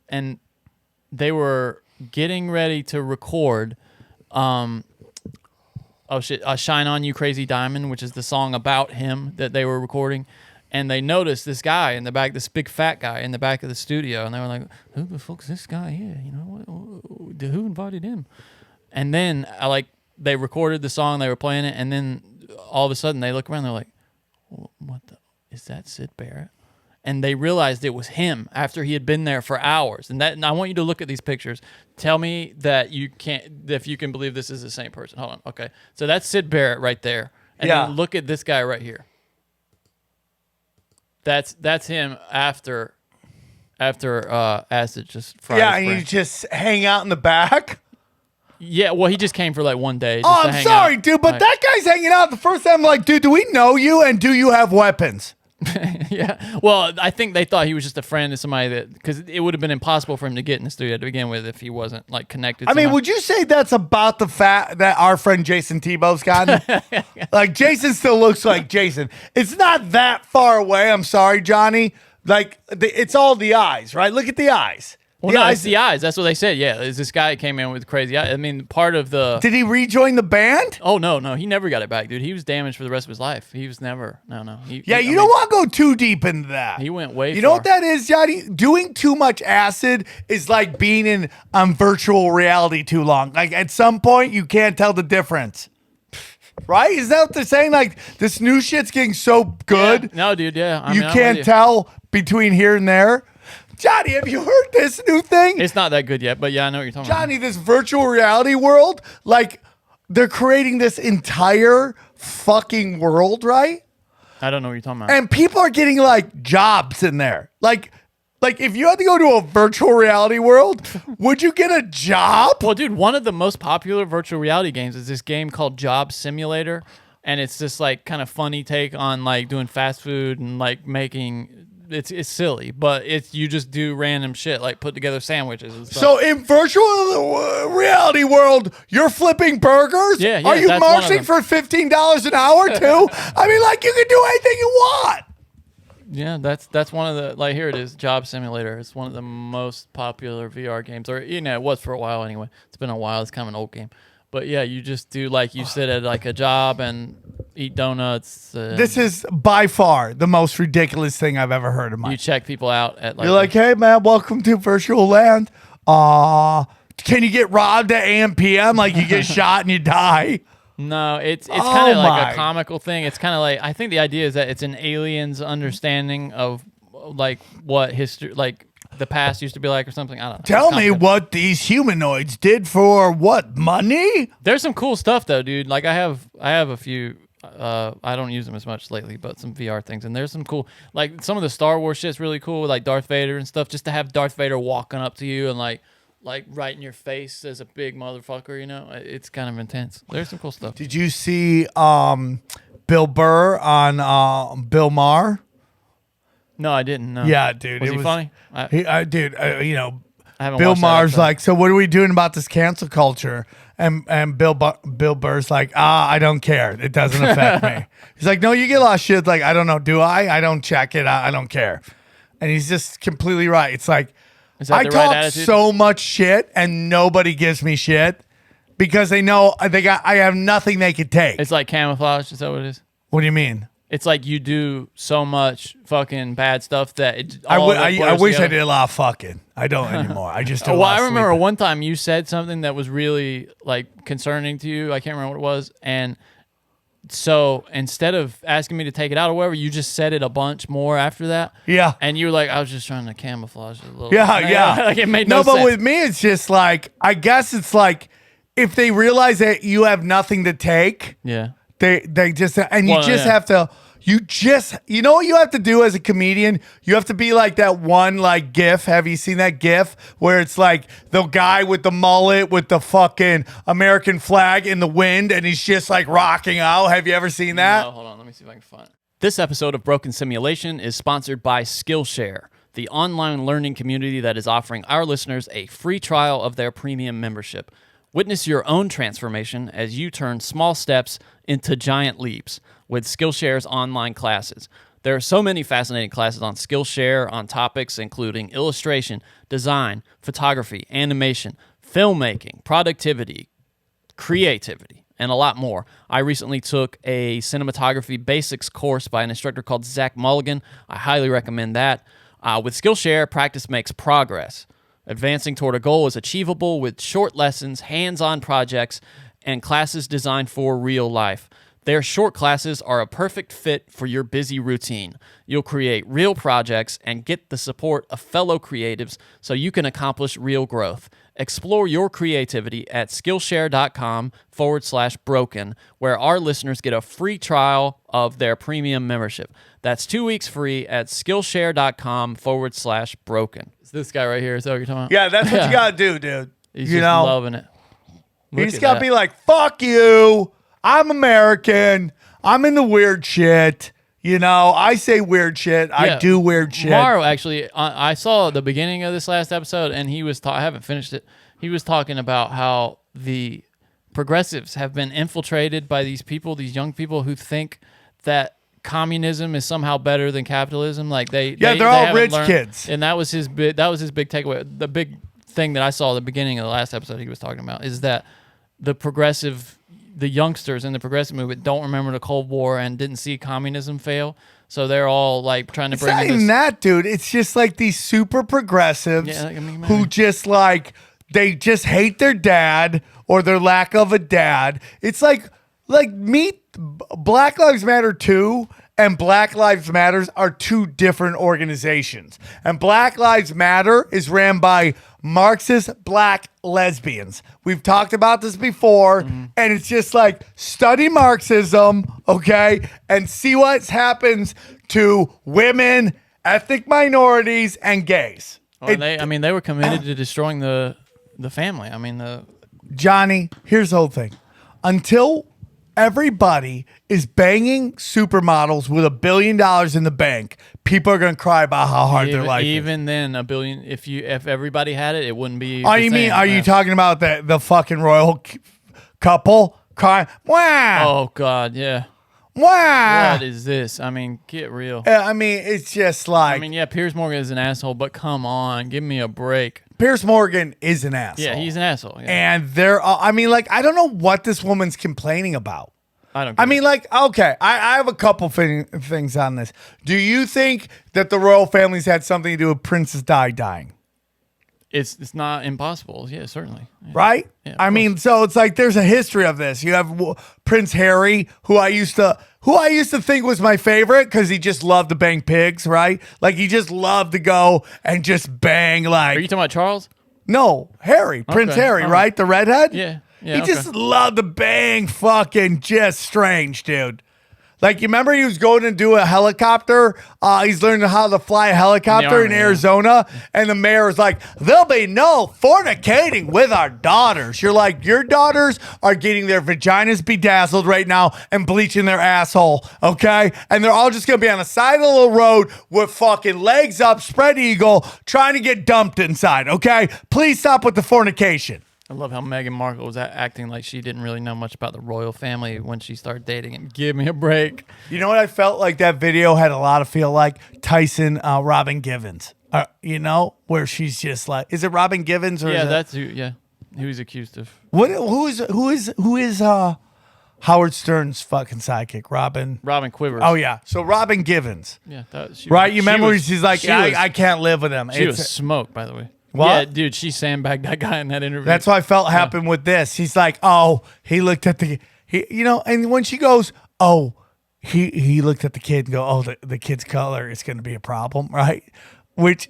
C: and they were getting ready to record Shine On You Crazy Diamond, which is the song about him that they were recording. And they noticed this guy in the back, this big fat guy in the back of the studio. And they were like, who the fuck's this guy here? Who invited him? And then they recorded the song, they were playing it. And then all of a sudden they look around, they're like, is that Sid Barrett? And they realized it was him after he had been there for hours. And I want you to look at these pictures. Tell me that if you can believe this is the same person. Hold on. Okay. So that's Sid Barrett right there. And then look at this guy right here. That's him after acid just fried.
B: Yeah, and you just hang out in the back.
C: Yeah, well, he just came for like one day.
B: I'm sorry, dude, but that guy's hanging out the first time. I'm like, dude, do we know you and do you have weapons?
C: Yeah. Well, I think they thought he was just a friend of somebody that, because it would have been impossible for him to get in the studio to begin with if he wasn't like connected.
B: I mean,
C: somehow.
B: would you say that's about the fact that our friend Jason Tebow's gotten? Like, Jason still looks like Jason. It's not that far away. I'm sorry, Johnny. Like, it's all the eyes, right? Look at the eyes.
C: Well, no, it's the eyes. That's what they said. Yeah, is this guy came in with crazy eyes. I mean, part of the.
B: Did he rejoin the band?
C: Oh no, he never got it back, dude. He was damaged for the rest of his life. He was never. No.
B: You don't want to go too deep into that.
C: He went way.
B: You know what that is, Johnny? Doing too much acid is like being in virtual reality too long. Like, at some point, you can't tell the difference. Right? Is that what they're saying? Like, this new shit's getting so good.
C: Yeah. No, dude. Yeah.
B: You can't tell between here and there. Johnny, have you heard this new thing?
C: It's not that good yet, but yeah, I know what you're talking about.
B: Johnny, this virtual reality world, like, they're creating this entire fucking world, right?
C: I don't know what you're talking about.
B: And people are getting, like, jobs in there. Like if you had to go to a virtual reality world, would you get a job?
C: Well, dude, one of the most popular virtual reality games is this game called Job Simulator, and it's this like kind of funny take on like doing fast food and like making. It's silly, but it's you just do random shit like put together sandwiches and stuff.
B: So in virtual reality world, you're flipping burgers?
C: Yeah.
B: Are you
C: that's one of
B: marching
C: them.
B: for $15 an hour too? I mean, like, you can do anything you want.
C: Yeah, that's one of the like here it is, Job Simulator. It's one of the most popular VR games, or it was for a while anyway. It's been a while. It's kind of an old game. But yeah, you just do like you sit at like a job and eat donuts.
B: This is by far the most ridiculous thing I've ever heard in my life.
C: You check people out at like.
B: You're like, hey man, welcome to virtual land. Can you get robbed at AM PM? Like, you get shot and you die.
C: No, it's kind of like a comical thing. It's kind of like I think the idea is that it's an alien's understanding of like what history like. The past used to be like or something. I don't know.
B: Tell me what these humanoids did for what money?
C: There's some cool stuff though, dude. Like I have a few. I don't use them as much lately, but some VR things, and there's some cool. Like some of the Star Wars shit's really cool, like Darth Vader and stuff. Just to have Darth Vader walking up to you and like right in your face as a big motherfucker, it's kind of intense. There's some cool stuff.
B: Did you see Bill Burr on Bill Maher?
C: No, I didn't. No.
B: Yeah, dude.
C: Was he funny?
B: Dude,
C: haven't
B: Bill
C: watched that
B: Maher's
C: episode.
B: like, so what are we doing about this cancel culture? And Bill Burr's like, I don't care. It doesn't affect me. He's like, no, you get a lot of shit. Like, I don't know. Do I? I don't check it. I don't care. And he's just completely right. It's like,
C: Is that
B: I
C: the
B: talk
C: right attitude?
B: so much shit and nobody gives me shit because they know I have nothing they could take.
C: It's like camouflage. Is that what it is?
B: What do you mean?
C: It's like you do so much fucking bad stuff that it.
B: I wish I
C: together.
B: did a lot of fucking. I don't anymore. I just do.
C: Well, I remember one time you said something that was really like concerning to you. I can't remember what it was, and so instead of asking me to take it out or whatever, you just said it a bunch more after that.
B: Yeah,
C: and you were like, I was just trying to camouflage it a little.
B: Yeah.
C: Like it made no sense.
B: But with me, it's just like I guess it's like if they realize that you have nothing to take.
C: Yeah.
B: They just and you have to you know what you have to do as a comedian? You have to be like that one like GIF. Have you seen that GIF where it's like the guy with the mullet with the fucking American flag in the wind and he's just like rocking out? Have you ever seen that?
C: No, hold on, let me see if I can find it. This episode of Broken Simulation is sponsored by Skillshare, the online learning community that is offering our listeners a free trial of their premium membership. Witness your own transformation as you turn small steps into giant leaps with Skillshare's online classes. There are so many fascinating classes on Skillshare on topics including illustration, design, photography, animation, filmmaking, productivity, creativity, and a lot more. I recently took a cinematography basics course by an instructor called Zach Mulligan. I highly recommend that. With Skillshare, practice makes progress. Advancing toward a goal is achievable with short lessons, hands-on projects, and classes designed for real life. Their short classes are a perfect fit for your busy routine. You'll create real projects and get the support of fellow creatives so you can accomplish real growth. Explore your creativity at Skillshare.com/broken, where our listeners get a free trial of their premium membership. That's 2 weeks free at Skillshare.com/broken. It's this guy right here. Is that what you're talking about?
B: Yeah, that's what you gotta do, dude.
C: He's just loving it.
B: He's gotta be like, fuck you. I'm American. I'm into weird shit. You know, I say weird shit. I
C: Yeah.
B: do weird shit.
C: Morrow, actually, I saw the beginning of this last episode, and he was I haven't finished it. He was talking about how the progressives have been infiltrated by these people, these young people who think that communism is somehow better than capitalism. Like
B: they're all rich kids.
C: And that was his big takeaway. The big thing that I saw at the beginning of the last episode he was talking about is that the youngsters in the progressive movement don't remember the Cold War and didn't see communism fail. So they're all like trying to
B: It's
C: bring
B: not
C: in
B: even
C: this.
B: that, dude. It's just like these super progressives
C: Yeah, I mean,
B: who just like, they just hate their dad or their lack of a dad. It's like Black Lives Matter 2 and Black Lives Matters are two different organizations. And Black Lives Matter is ran by Marxist black lesbians. We've talked about this before, and it's just like, study Marxism, okay, and see what happens to women, ethnic minorities, and gays.
C: Oh, they were committed to destroying the family. I mean,
B: Johnny, here's the whole thing. Until everybody is banging supermodels with $1 billion in the bank, people are going to cry about how hard their life is.
C: Even then, $1 billion, if everybody had it would not be.
B: Oh, you mean, are you talking about the fucking royal couple crying? Wow.
C: Oh, God, yeah.
B: Wow.
C: What is this? I mean, get real.
B: I mean, it's just like,
C: I mean, yeah, Piers Morgan is an asshole, but come on, give me a break.
B: Piers Morgan is an asshole.
C: Yeah, he's an asshole. Yeah.
B: And I mean, like, I don't know what this woman's complaining about.
C: I
B: mean, like, okay, I have a couple things on this. Do you think that the royal families had something to do with Princess Di dying?
C: It's not impossible. Yeah, certainly. Yeah.
B: Right?
C: Yeah,
B: I mean, so it's like there's a history of this. You have Prince Harry, who I used to think was my favorite because he just loved to bang pigs, right? Like he just loved to go and just bang like.
C: Are you talking about Charles?
B: No, Harry, Prince Harry,
C: all
B: right? The redhead?
C: Yeah.
B: He just loved to bang fucking just strange, dude. Like, you remember he was going to do a helicopter? He's learning how to fly a helicopter in
C: Army,
B: Arizona. And the mayor was like, there'll be no fornicating with our daughters. You're like, your daughters are getting their vaginas bedazzled right now and bleaching their asshole, okay? And they're all just going to be on the side of the little road with fucking legs up, spread eagle, trying to get dumped inside, okay? Please stop with the fornication.
C: I love how Meghan Markle was acting like she didn't really know much about the royal family when she started dating him. Give me a break.
B: You know what I felt like that video had a lot of feel like? Tyson, Robin Givens. You know, where she's just like, is it Robin Givens or?
C: Yeah,
B: is
C: that's who. Yeah, he was accused of.
B: Who is Howard Stern's fucking sidekick? Robin
C: Quivers.
B: Oh yeah, so Robin Givens.
C: Yeah,
B: right. You remember when she's like, I can't live with him.
C: She was smoked, by the way.
B: What?
C: Yeah, dude, she sandbagged that guy in that interview.
B: That's what I felt happened with this. He's like, oh, he looked at and when she goes, oh, he looked at the kid and go, oh, the kid's color is going to be a problem, right? Which.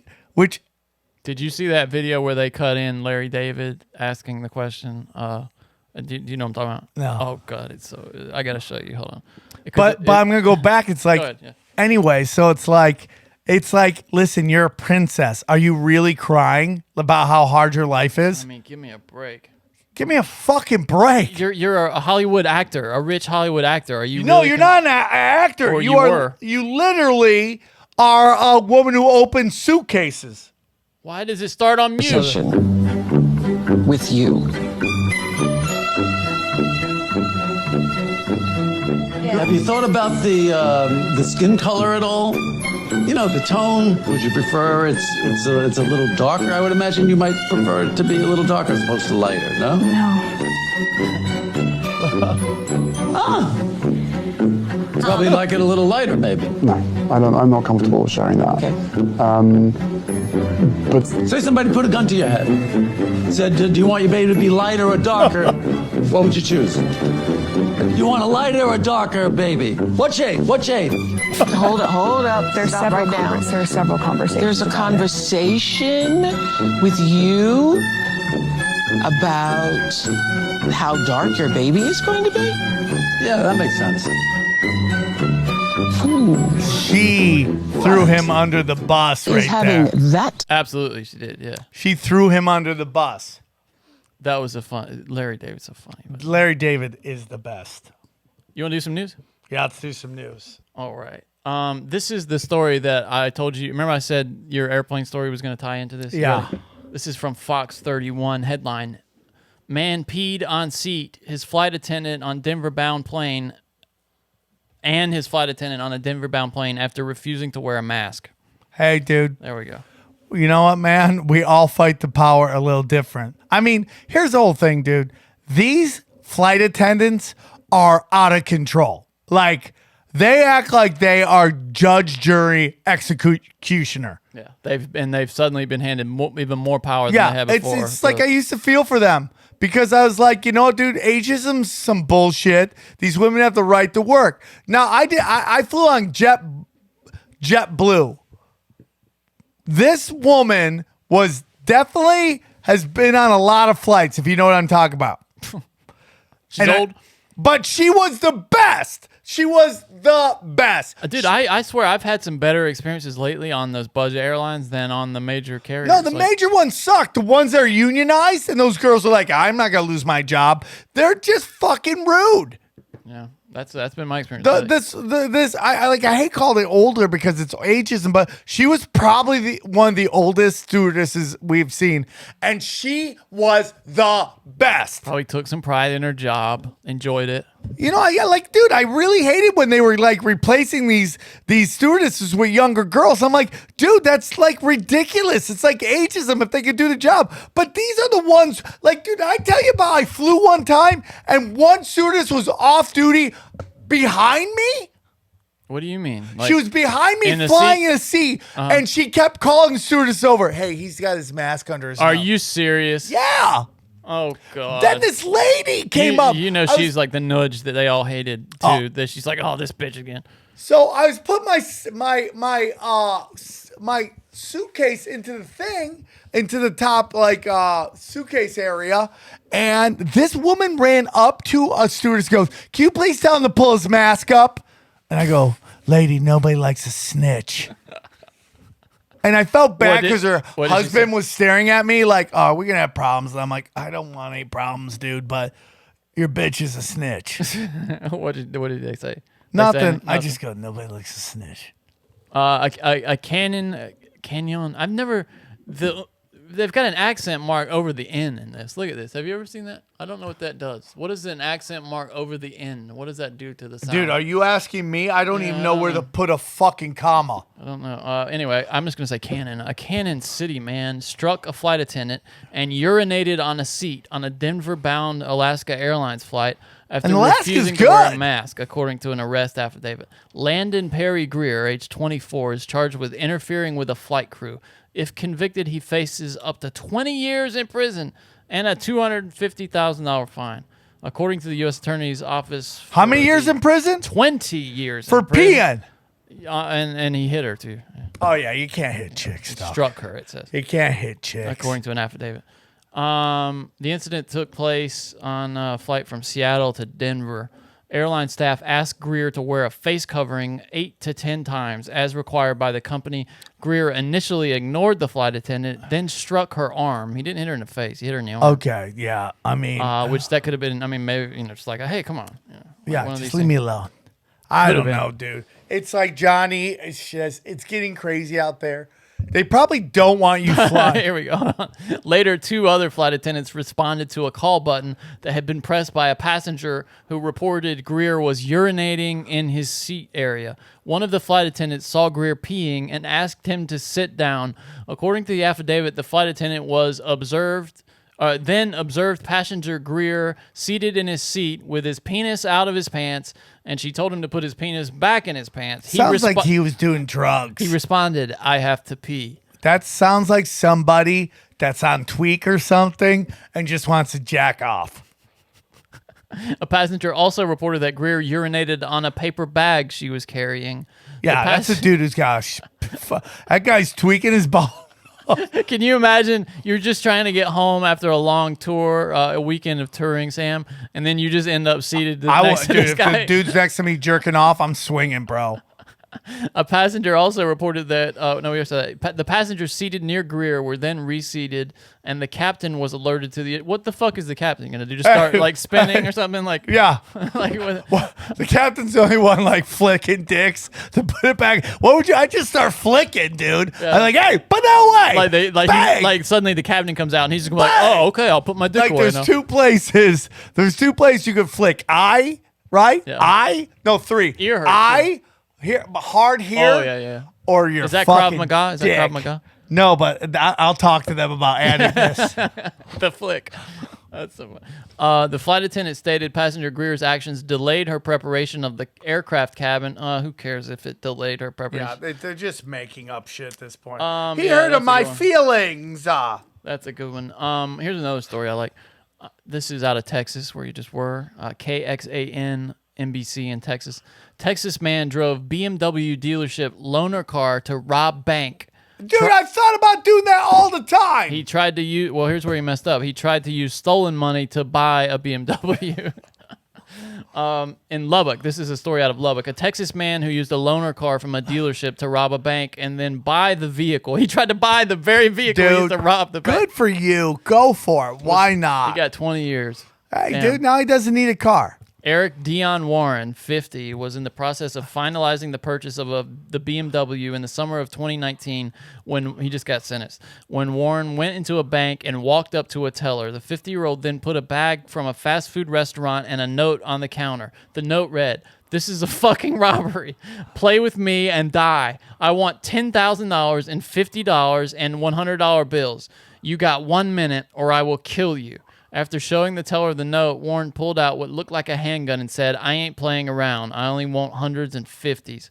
C: Did you see that video where they cut in Larry David asking the question? Do you know what I'm talking about?
B: No.
C: Oh God, it's so. I gotta show you. Hold on.
B: But I'm gonna go back. It's like,
C: go ahead, yeah.
B: Anyway, so it's like, listen, you're a princess. Are you really crying about how hard your life is?
C: I mean, give me a break.
B: Give me a fucking break.
C: You're a Hollywood actor, a rich Hollywood actor. Are you?
B: No,
C: really
B: you're not an actor.
C: Or
B: you
C: were.
B: You literally are a woman who opens suitcases.
C: Why does it start on mute?
D: Conversation with you.
E: Have you thought about the skin color at all? You know, the tone. Would you prefer it's a little darker? I would imagine you might prefer it to be a little darker as opposed to lighter. No. Probably like it a little lighter, maybe.
F: No, I don't. I'm not comfortable with sharing that.
E: Okay.
F: But
E: Say somebody put a gun to your head. Said, do you want your baby to be lighter or darker? What would you choose? You want a lighter or darker baby? What shade? What shade?
G: Hold up. There are several conversations.
D: There's a conversation with you about how dark your baby is going to be?
E: Yeah, that makes sense.
B: She threw him under the bus
D: Is
B: right
D: having
B: there.
D: that
C: Absolutely, she did. Yeah,
B: She threw him under the bus.
C: that was Larry David's so funny.
B: Larry David is the best.
C: You want to do some news?
B: Yeah, let's do some news.
C: All right. This is the story that I told you. Remember I said your airplane story was going to tie into this?
B: Yeah.
C: This is from Fox 31 headline. Man peed on seat. His flight attendant on Denver-bound plane and his flight attendant on a Denver-bound plane after refusing to wear a mask.
B: Hey, dude.
C: There we go.
B: You know what, man? We all fight the power a little different. I mean, here's the whole thing, dude. These flight attendants are out of control. Like, they act like they are judge, jury, executioner.
C: Yeah, they've suddenly been handed even more power than they had before.
B: It's like I used to feel for them because I was like, you know, dude, ageism's some bullshit. These women have the right to work. Now, I flew on JetBlue. This woman has been on a lot of flights, if you know what I'm talking about.
C: She's old.
B: But she was the best. She was the best.
C: Dude, I swear I've had some better experiences lately on those budget airlines than on the major carriers.
B: No, the major ones suck. The ones that are unionized, and those girls are like, I'm not going to lose my job. They're just fucking rude.
C: Yeah, that's been my experience.
B: I hate calling it older because it's ageism, but she was probably one of the oldest stewardesses we've seen, and she was the best.
C: Probably took some pride in her job, enjoyed it.
B: You know, dude, I really hated when they were like replacing these stewardesses with younger girls. I'm like, dude, that's like ridiculous. It's like ageism if they could do the job. But these are the ones, like, dude, I tell you about, I flew one time and one stewardess was off duty behind me.
C: What do you mean?
B: She was behind me flying in a seat, and she kept calling the stewardess over. Hey, he's got his mask under his mouth.
C: Are you serious?
B: Yeah.
C: Oh, God.
B: Then this lady came up.
C: You know, she's like the nudge that they all hated, too. That she's like, oh, this bitch again.
B: So I was putting my suitcase into the top, like, suitcase area, and this woman ran up to a stewardess, goes, can you please tell him to pull his mask up? And I go, lady, nobody likes a snitch. And I felt bad because her husband was staring at me like, oh, we're going to have problems. And I'm like, I don't want any problems, dude, but your bitch is a snitch.
C: What did they say?
B: Nothing. I just go, nobody likes a snitch.
C: A canyon. I've never... They've got an accent mark over the N in this. Look at this. Have you ever seen that? I don't know what that does. What is an accent mark over the N? What does that do to the sound?
B: Dude, are you asking me? I don't even know where to put a fucking comma.
C: I don't know. Anyway, I'm just going to say Cannon. A Cannon City man struck a flight attendant and urinated on a seat on a Denver-bound Alaska Airlines flight after refusing to wear a mask, according to an arrest affidavit. Landon Perry Greer, age 24, is charged with interfering with a flight crew. If convicted, he faces up to 20 years in prison and a $250,000 fine. According to the U.S. Attorney's Office.
B: How many years in prison?
C: 20 years
B: for
C: in prison.
B: peeing.
C: And he hit her, too.
B: Oh, yeah, you can't hit chicks.
C: Struck her, it says.
B: You can't hit chicks.
C: According to an affidavit. The incident took place on a flight from Seattle to Denver. Airline staff asked Greer to wear a face covering 8 to 10 times, as required by the company. Greer initially ignored the flight attendant, then struck her arm. He didn't hit her in the face. He hit her in the arm.
B: Okay, yeah. I mean...
C: which that could have been... I mean, maybe, just like, hey, come on.
B: Just leave me alone. I don't know, dude. It's like, Johnny, it's getting crazy out there. They probably don't want you flying.
C: Here we go. Later, 2 other flight attendants responded to a call button that had been pressed by a passenger who reported Greer was urinating in his seat area. One of the flight attendants saw Greer peeing and asked him to sit down. According to the affidavit, the flight attendant was observed passenger Greer seated in his seat with his penis out of his pants, and she told him to put his penis back in his pants.
B: Sounds like he was doing drugs.
C: He responded, I have to pee.
B: That sounds like somebody that's on tweak or something and just wants to jack off.
C: A passenger also reported that Greer urinated on a paper bag she was carrying.
B: Yeah, that's a dude who's got that guy's tweaking his ball.
C: Can you imagine you're just trying to get home after a long tour, a weekend of touring, Sam, and then you just end up seated next to this guy?
B: If the dude's next to me jerking off, I'm swinging, bro.
C: A passenger also reported that the passengers seated near Greer were then reseated, and the captain was alerted to the. What the fuck is the captain gonna do? Just start like spinning or something? Like
B: Yeah.
C: like what?
B: Well, the captain's the only one like flicking dicks to put it back. What would you? I just start flicking, dude. I'm like, hey, put that away.
C: Like suddenly the captain comes out and he's just gonna be like, oh, okay, I'll put my dick
B: like
C: away
B: there's
C: now.
B: two places. There's two places you could flick. Eye, right?
C: Yeah.
B: Eye. No, three.
C: Ear hurts,
B: Eye. Here, hard here.
C: Oh yeah.
B: Or your
C: Is that
B: fucking
C: Krav Maga? Is that
B: dick.
C: Krav Maga?
B: No, but I'll talk to them about adding this.
C: The flick. That's so funny. The flight attendant stated passenger Greer's actions delayed her preparation of the aircraft cabin. Who cares if it delayed her preparation?
B: Yeah, they're just making up shit at this point.
C: He
B: heard
C: that's
B: of
C: a
B: my
C: good one.
B: feelings.
C: That's a good one. Here's another story I like. This is out of Texas, where you just were. KXAN NBC in Texas. Texas man drove BMW dealership loaner car to rob bank.
B: Dude, I've thought about doing that all the time.
C: He tried to use. Well, here's where he messed up. He tried to use stolen money to buy a BMW. In Lubbock, this is a story out of Lubbock. A Texas man who used a loaner car from a dealership to rob a bank and then buy the vehicle. He tried to buy the very vehicle he used to rob the bank.
B: Good for you. Go for it. Why not?
C: He got 20 years.
B: Hey,
C: Damn.
B: dude, now he doesn't need a car.
C: Eric Dion Warren, 50, was in the process of finalizing the purchase of the BMW in the summer of 2019 when he just got sentenced. When Warren went into a bank and walked up to a teller, the 50-year-old then put a bag from a fast food restaurant and a note on the counter. The note read, "This is a fucking robbery. Play with me and die. I want $10,000 and $50 and $100 bills. You got 1 minute or I will kill you." After showing the teller the note, Warren pulled out what looked like a handgun and said, "I ain't playing around. I only want hundreds and fifties."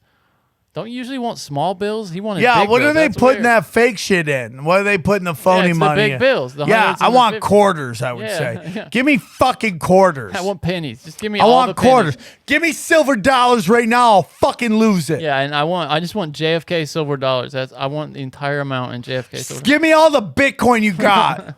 C: Don't you usually want small bills? He wanted big
B: what
C: bills.
B: are they
C: That's
B: putting
C: weird.
B: that fake shit in? What are they putting the phony
C: it's the
B: money
C: big
B: in?
C: bills, the
B: Yeah,
C: hundreds
B: I
C: and the
B: want
C: 50s.
B: quarters, I would
C: Yeah,
B: say.
C: yeah.
B: Give me fucking quarters.
C: I want pennies. Just give me
B: I
C: all
B: want
C: the pennies.
B: quarters. Give me silver dollars right now. I'll fucking lose it.
C: Yeah, and I just want JFK silver dollars. I want the entire amount in JFK silver.
B: Give me all the Bitcoin you got.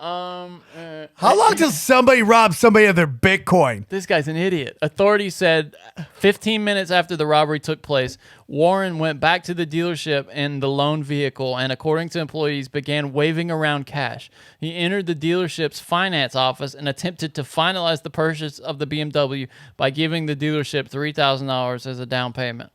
B: How long till somebody robs somebody of their Bitcoin?
C: This guy's an idiot. Authorities said 15 minutes after the robbery took place, Warren went back to the dealership in the loaned vehicle and, according to employees, began waving around cash. He entered the dealership's finance office and attempted to finalize the purchase of the BMW by giving the dealership $3,000 as a down payment.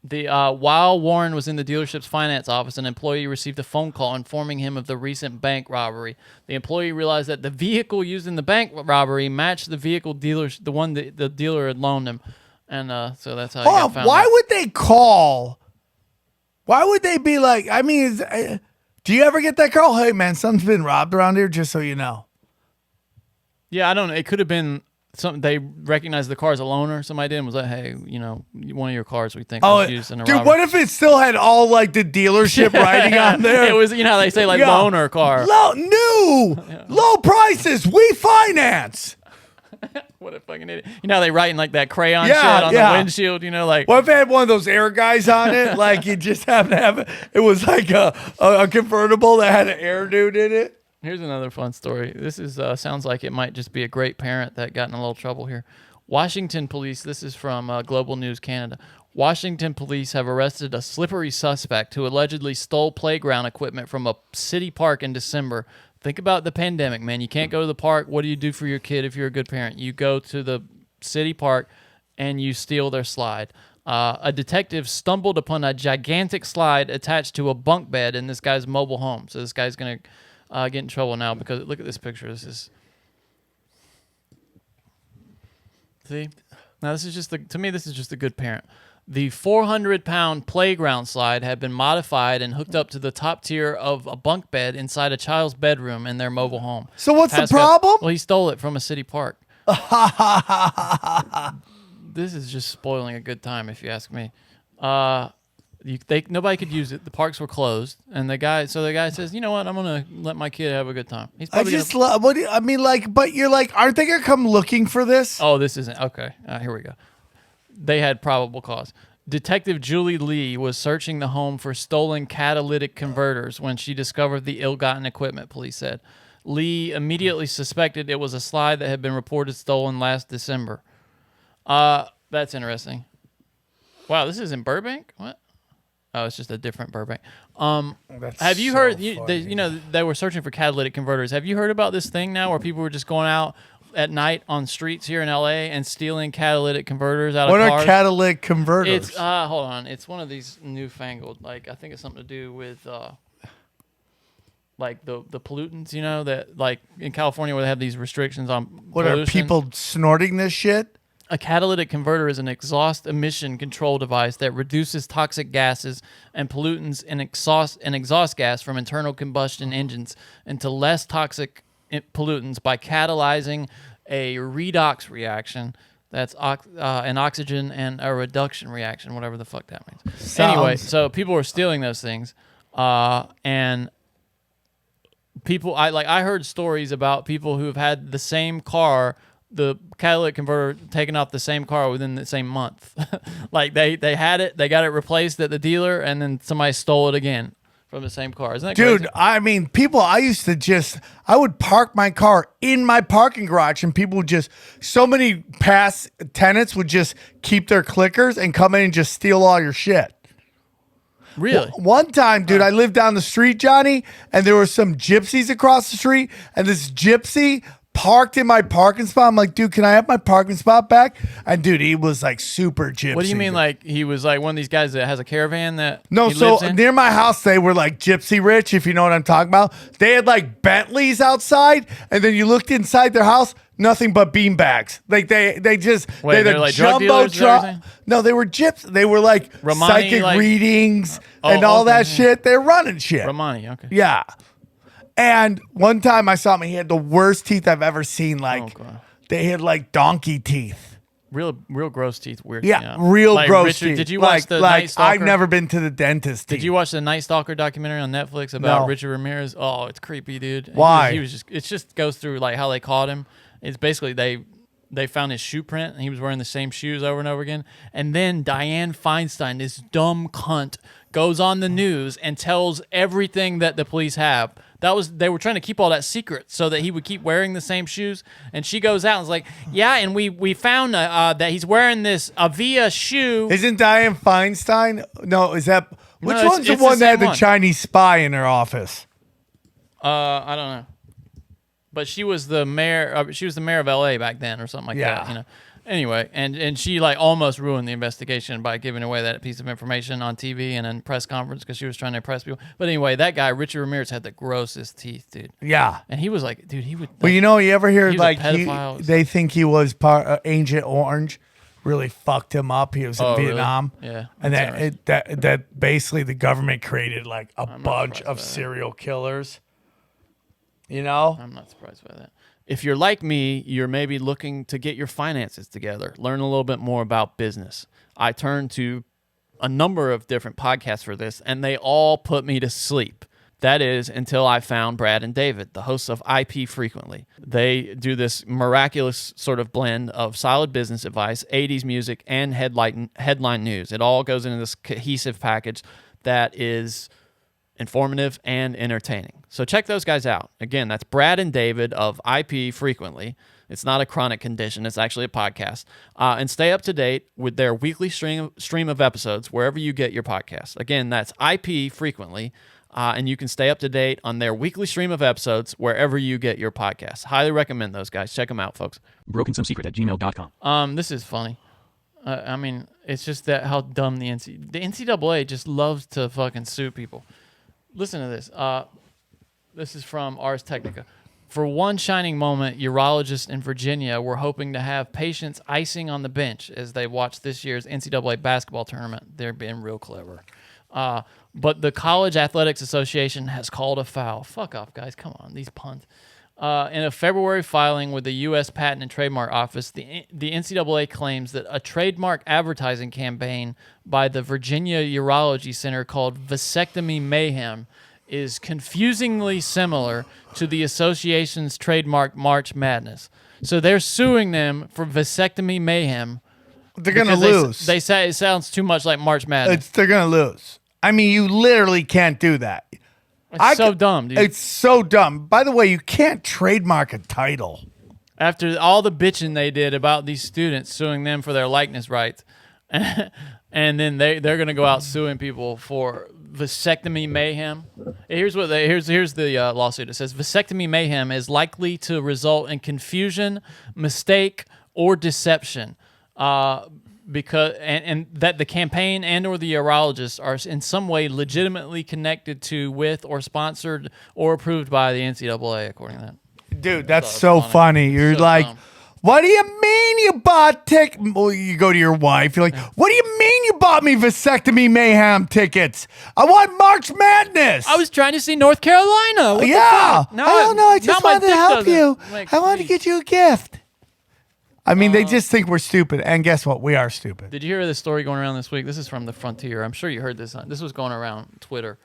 C: While Warren was in the dealership's finance office, an employee received a phone call informing him of the recent bank robbery. The employee realized that the vehicle used in the bank robbery matched the vehicle the one that the dealer had loaned him, and so that's how he got found.
B: Why
C: out.
B: would they call? Why would they be like? I mean, do you ever get that call? Hey, man, something's been robbed around here. Just so you know.
C: Yeah, I don't know. It could have been something they recognized the car as a loaner. Somebody did and was like, "Hey, one of your cars we think was used in a
B: dude,
C: robbery."
B: what if it still had all like the dealership writing on there?
C: It was, how they say like loaner car.
B: Low prices. We finance.
C: What a fucking idiot! How they write in like that crayon
B: Yeah,
C: shit on
B: yeah.
C: the windshield. Like
B: What if it had one of those air guys on it? Like you just happened to have it. It was like a convertible that had an air dude in it.
C: Here's another fun story. This is sounds like it might just be a great parent that got in a little trouble here. Washington police, this is from Global News Canada. Washington police have arrested a slippery suspect who allegedly stole playground equipment from a city park in December. Think about the pandemic, man. You can't go to the park. What do you do for your kid if you're a good parent? You go to the city park and you steal their slide. A detective stumbled upon a gigantic slide attached to a bunk bed in this guy's mobile home. So this guy's going to get in trouble now because look at this picture. This is now this is just to me this is just a good parent. The 400-pound playground slide had been modified and hooked up to the top tier of a bunk bed inside a child's bedroom in their mobile home.
B: So what's the problem?
C: Well, he stole it from a city park. This is just spoiling a good time, if you ask me. Nobody could use it. The parks were closed, and the guy says, "You know what? I'm gonna let my kid have a good time." He's probably
B: but you're like, aren't they gonna come looking for this?
C: Oh, this isn't okay. Here we go. They had probable cause. Detective Julie Lee was searching the home for stolen catalytic converters when she discovered the ill-gotten equipment, police said. Lee immediately suspected it was a slide that had been reported stolen last December. That's interesting. Wow, this is in Burbank? What? Oh, it's just a different Burbank.
B: That's
C: Have you
B: so
C: heard,
B: funny.
C: they were searching for catalytic converters. Have you heard about this thing now where people were just going out at night on streets here in LA and stealing catalytic converters out
B: What
C: of
B: are
C: cars?
B: catalytic converters?
C: It's, hold on. It's one of these newfangled, like, I think it's something to do with, like the pollutants, that like in California where they have these restrictions on
B: What
C: pollution.
B: are people snorting this shit?
C: A catalytic converter is an exhaust emission control device that reduces toxic gases and pollutants and exhaust gas from internal combustion engines into less toxic pollutants by catalyzing a redox reaction. That's an oxygen and a reduction reaction, whatever the fuck that means. Anyway, so people were stealing those things, and people, I heard stories about people who have had the same car, the catalytic converter taken off the same car within the same month. Like they had it, they got it replaced at the dealer, and then somebody stole it again from the same car. Isn't that
B: Dude,
C: crazy?
B: I mean, people, I would park my car in my parking garage and people would just, so many past tenants would just keep their clickers and come in and just steal all your shit.
C: Really?
B: One time, dude, I lived down the street, Johnny, and there were some gypsies across the street, and this gypsy parked in my parking spot. I'm like, dude, can I have my parking spot back? And dude, he was like super gypsy.
C: What do you mean? Like he was like one of these guys that has a caravan that
B: No,
C: he
B: so
C: lives in?
B: near my house, they were like gypsy rich, if you know what I'm talking about. They had like Bentleys outside, and then you looked inside their house, nothing but beanbags. Like they just
C: Wait,
B: had
C: they're
B: a
C: like drug
B: jumbo
C: dealers and
B: truck.
C: everything?
B: No, they were gyps. They were like
C: Romani,
B: psychic
C: like-
B: readings
C: Oh,
B: and all
C: okay,
B: that
C: yeah.
B: shit. They're running shit.
C: Romani, okay.
B: Yeah. And one time I saw him, he had the worst teeth I've ever seen. Like
C: Oh, God.
B: they had like donkey teeth.
C: Real gross teeth, weird.
B: Yeah, real
C: like
B: gross
C: Richard,
B: teeth.
C: Did you watch the Night
B: like
C: Stalker?
B: I've never been to the dentist.
C: Did you watch the Night Stalker documentary on Netflix about
B: No.
C: Richard Ramirez? Oh, it's creepy, dude.
B: Why?
C: He was just. It just goes through like how they caught him. It's basically they found his shoe print and he was wearing the same shoes over and over again. And then Dianne Feinstein, this dumb cunt, goes on the news and tells everything that the police have. They were trying to keep all that secret so that he would keep wearing the same shoes. And she goes out and is like, yeah, and we found that he's wearing this Avia shoe.
B: Isn't Dianne Feinstein? No, is that which
C: No, it's-
B: one's the
C: it's the
B: one that had
C: same
B: the
C: one.
B: Chinese spy in her office?
C: I don't know. But she was the mayor. She was the mayor of LA back then, or something like
B: Yeah.
C: that. Anyway, and she like almost ruined the investigation by giving away that piece of information on TV and in press conference because she was trying to impress people. But anyway, that guy Richard Ramirez had the grossest teeth, dude.
B: Yeah.
C: And he was like, dude, he would.
B: Well, you know, you ever hear
C: he was a
B: like
C: pedophile.
B: they think he was part Agent Orange, really fucked him up. He was in
C: Oh, really?
B: Vietnam.
C: Yeah,
B: and
C: that's
B: that basically the government created like a
C: not
B: bunch
C: surprised
B: of
C: by that.
B: serial killers. You know,
C: I'm not surprised by that. If you're like me, you're maybe looking to get your finances together, learn a little bit more about business. I turned to a number of different podcasts for this, and they all put me to sleep. That is until I found Brad and David, the hosts of IP Frequently. They do this miraculous sort of blend of solid business advice, 80s music, and headline news. It all goes into this cohesive package that is informative and entertaining. So check those guys out. Again, that's Brad and David of IP Frequently. It's not a chronic condition. It's actually a podcast. And stay up to date with their weekly stream of episodes wherever you get your podcast. Again, that's IP Frequently. And you can stay up to date on their weekly stream of episodes wherever you get your podcasts. Highly recommend those guys. Check them out, folks.
A: brokensomesecret@gmail.com.
C: This is funny. I mean, it's just that how dumb the NCAA just loves to fucking sue people. Listen to this. This is from Ars Technica. For one shining moment, urologists in Virginia were hoping to have patients icing on the bench as they watch this year's NCAA basketball tournament. They're being real clever. But the College Athletics Association has called a foul. Fuck off, guys. Come on, these puns. In a February filing with the U.S. Patent and Trademark Office, the NCAA claims that a trademark advertising campaign by the Virginia Urology Center called Vasectomy Mayhem is confusingly similar to the association's trademark March Madness. So they're suing them for Vasectomy Mayhem.
B: they're gonna
C: because
B: lose.
C: They say it sounds too much like March Madness.
B: They're gonna lose. I mean, you literally can't do that.
C: It's so dumb, dude.
B: It's so dumb. By the way, you can't trademark a title.
C: After all the bitching they did about these students suing them for their likeness rights, and then they're going to go out suing people for vasectomy mayhem. Here's the lawsuit. It says vasectomy mayhem is likely to result in confusion, mistake, or deception. Because and that the campaign and or the urologists are in some way legitimately connected to, with, or sponsored or approved by the NCAA, according to that.
B: Dude, that's so funny. You're
C: So
B: like,
C: dumb.
B: what do you mean you bought Well, you go to your wife. You're like, what do you mean you bought me vasectomy mayhem tickets? I want March Madness.
C: I was trying to see North Carolina. What the
B: yeah.
C: fuck? Now
B: I don't know. I just
C: my
B: wanted to
C: dick
B: help
C: doesn't
B: you.
C: make
B: I wanted to
C: sense.
B: get you a gift. I mean, they just think we're stupid. And guess what? We are stupid.
C: Did you hear this story going around this week? This is from the Frontier. I'm sure you heard this. This was going around Twitter.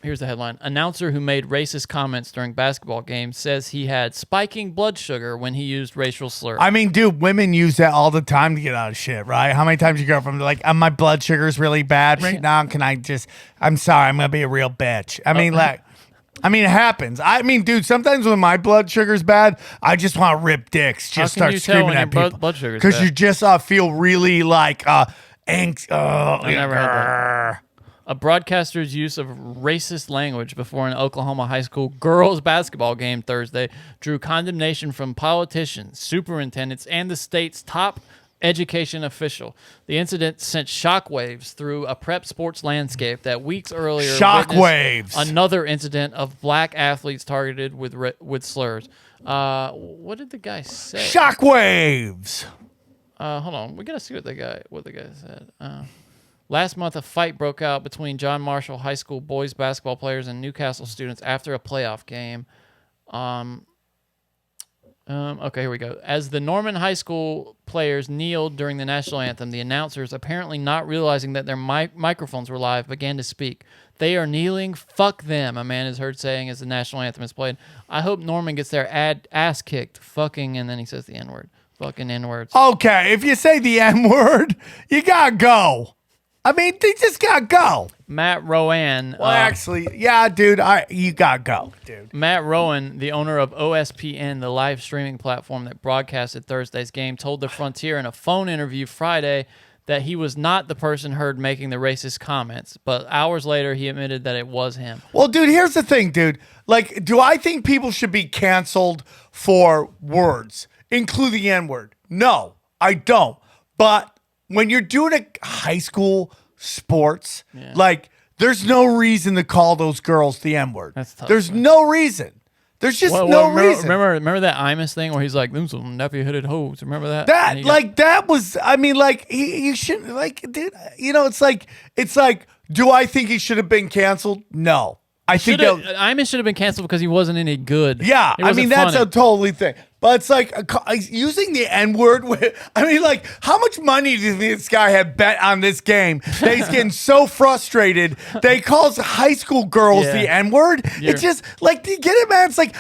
C: Here's the headline. Announcer who made racist comments during basketball games says he had spiking blood sugar when he used racial slurs.
B: I mean, dude, women use that all the time to get out of shit, right? How many times you go from like, my blood sugar's really bad right now. Can I just, I'm sorry, I'm going to be a real bitch. I mean, it happens. I mean, dude, sometimes when my blood sugar's bad, I just want to rip dicks. Just
C: How can
B: start
C: you tell
B: screaming
C: when
B: at
C: your
B: people.
C: blood sugar's
B: Because
C: bad?
B: you just feel really like angst.
C: I never had that. A broadcaster's use of racist language before an Oklahoma high school girls basketball game Thursday drew condemnation from politicians, superintendents, and the state's top education official. The incident sent shockwaves through a prep sports landscape that weeks earlier
B: Shockwaves.
C: witnessed another incident of black athletes targeted with slurs. What did the guy say?
B: Shockwaves.
C: Hold on, we gotta see what the guy said. Last month, a fight broke out between John Marshall High School boys basketball players and Newcastle students after a playoff game. Okay, here we go. As the Norman High School players kneeled during the national anthem, the announcers, apparently not realizing that their microphones were live, began to speak. They are kneeling. Fuck them, a man is heard saying as the national anthem is played. I hope Norman gets their ass kicked. Fucking, and then he says the N-word. Fucking N-words.
B: Okay, if you say the N-word, you got to go. I mean, they just got to go.
C: Matt Rowan.
B: Well, actually, yeah, dude, you got to go, dude.
C: Matt Rowan, the owner of OSPN, the live streaming platform that broadcasted Thursday's game, told The Frontier in a phone interview Friday that he was not the person heard making the racist comments, but hours later he admitted that it was him.
B: Well, dude, here's the thing, dude. Like, do I think people should be canceled for words, including the N-word? No, I don't. But when you're doing a high school sports, like, there's no reason to call those girls the N-word.
C: That's tough.
B: There's no reason. There's just reason.
C: Remember that Imus thing where he's like, them some nappy-headed hoes. Remember that?
B: That was, I mean, like, you shouldn't, like, dude, you know, it's like, do I think he should have been canceled? No. I think
C: Imus should have been canceled because he wasn't any good.
B: Yeah,
C: He
B: I
C: wasn't
B: mean, that's
C: funny.
B: a totally thing. But it's like using the N-word. I mean, like, how much money do you think this guy had bet on this game that he's getting so frustrated that he calls high school girls the N-word? It's just like, do you get it, man? It's like,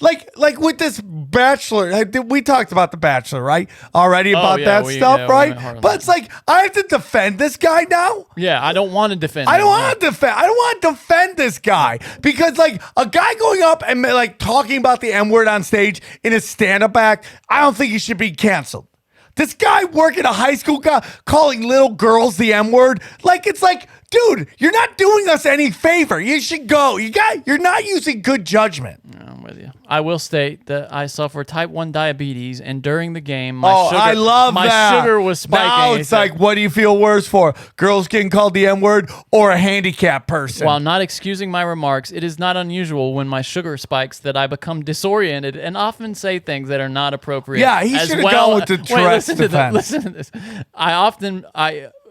B: like with this Bachelor. We talked about the Bachelor, right? Already about that stuff, right? But it's like, I have to defend this guy now.
C: Yeah, I don't want to defend him.
B: I don't want to defend this guy because, like, a guy going up and like talking about the N-word on stage in a stand-up act, I don't think he should be canceled. This guy working a high school guy calling little girls the M-word, like, it's like, dude, you're not doing us any favor. You should go. You're not using good judgment.
C: I'm with you. I will state that I suffer type 1 diabetes, and during the game,
B: I love
C: my
B: that.
C: sugar was spiking.
B: Now it's like, what do you feel worse for? Girls getting called the N-word or a handicapped person?
C: While not excusing my remarks, it is not unusual when my sugar spikes that I become disoriented and often say things that are not appropriate.
B: Yeah, he should have gone with the Tourette's defense.
C: Listen to this.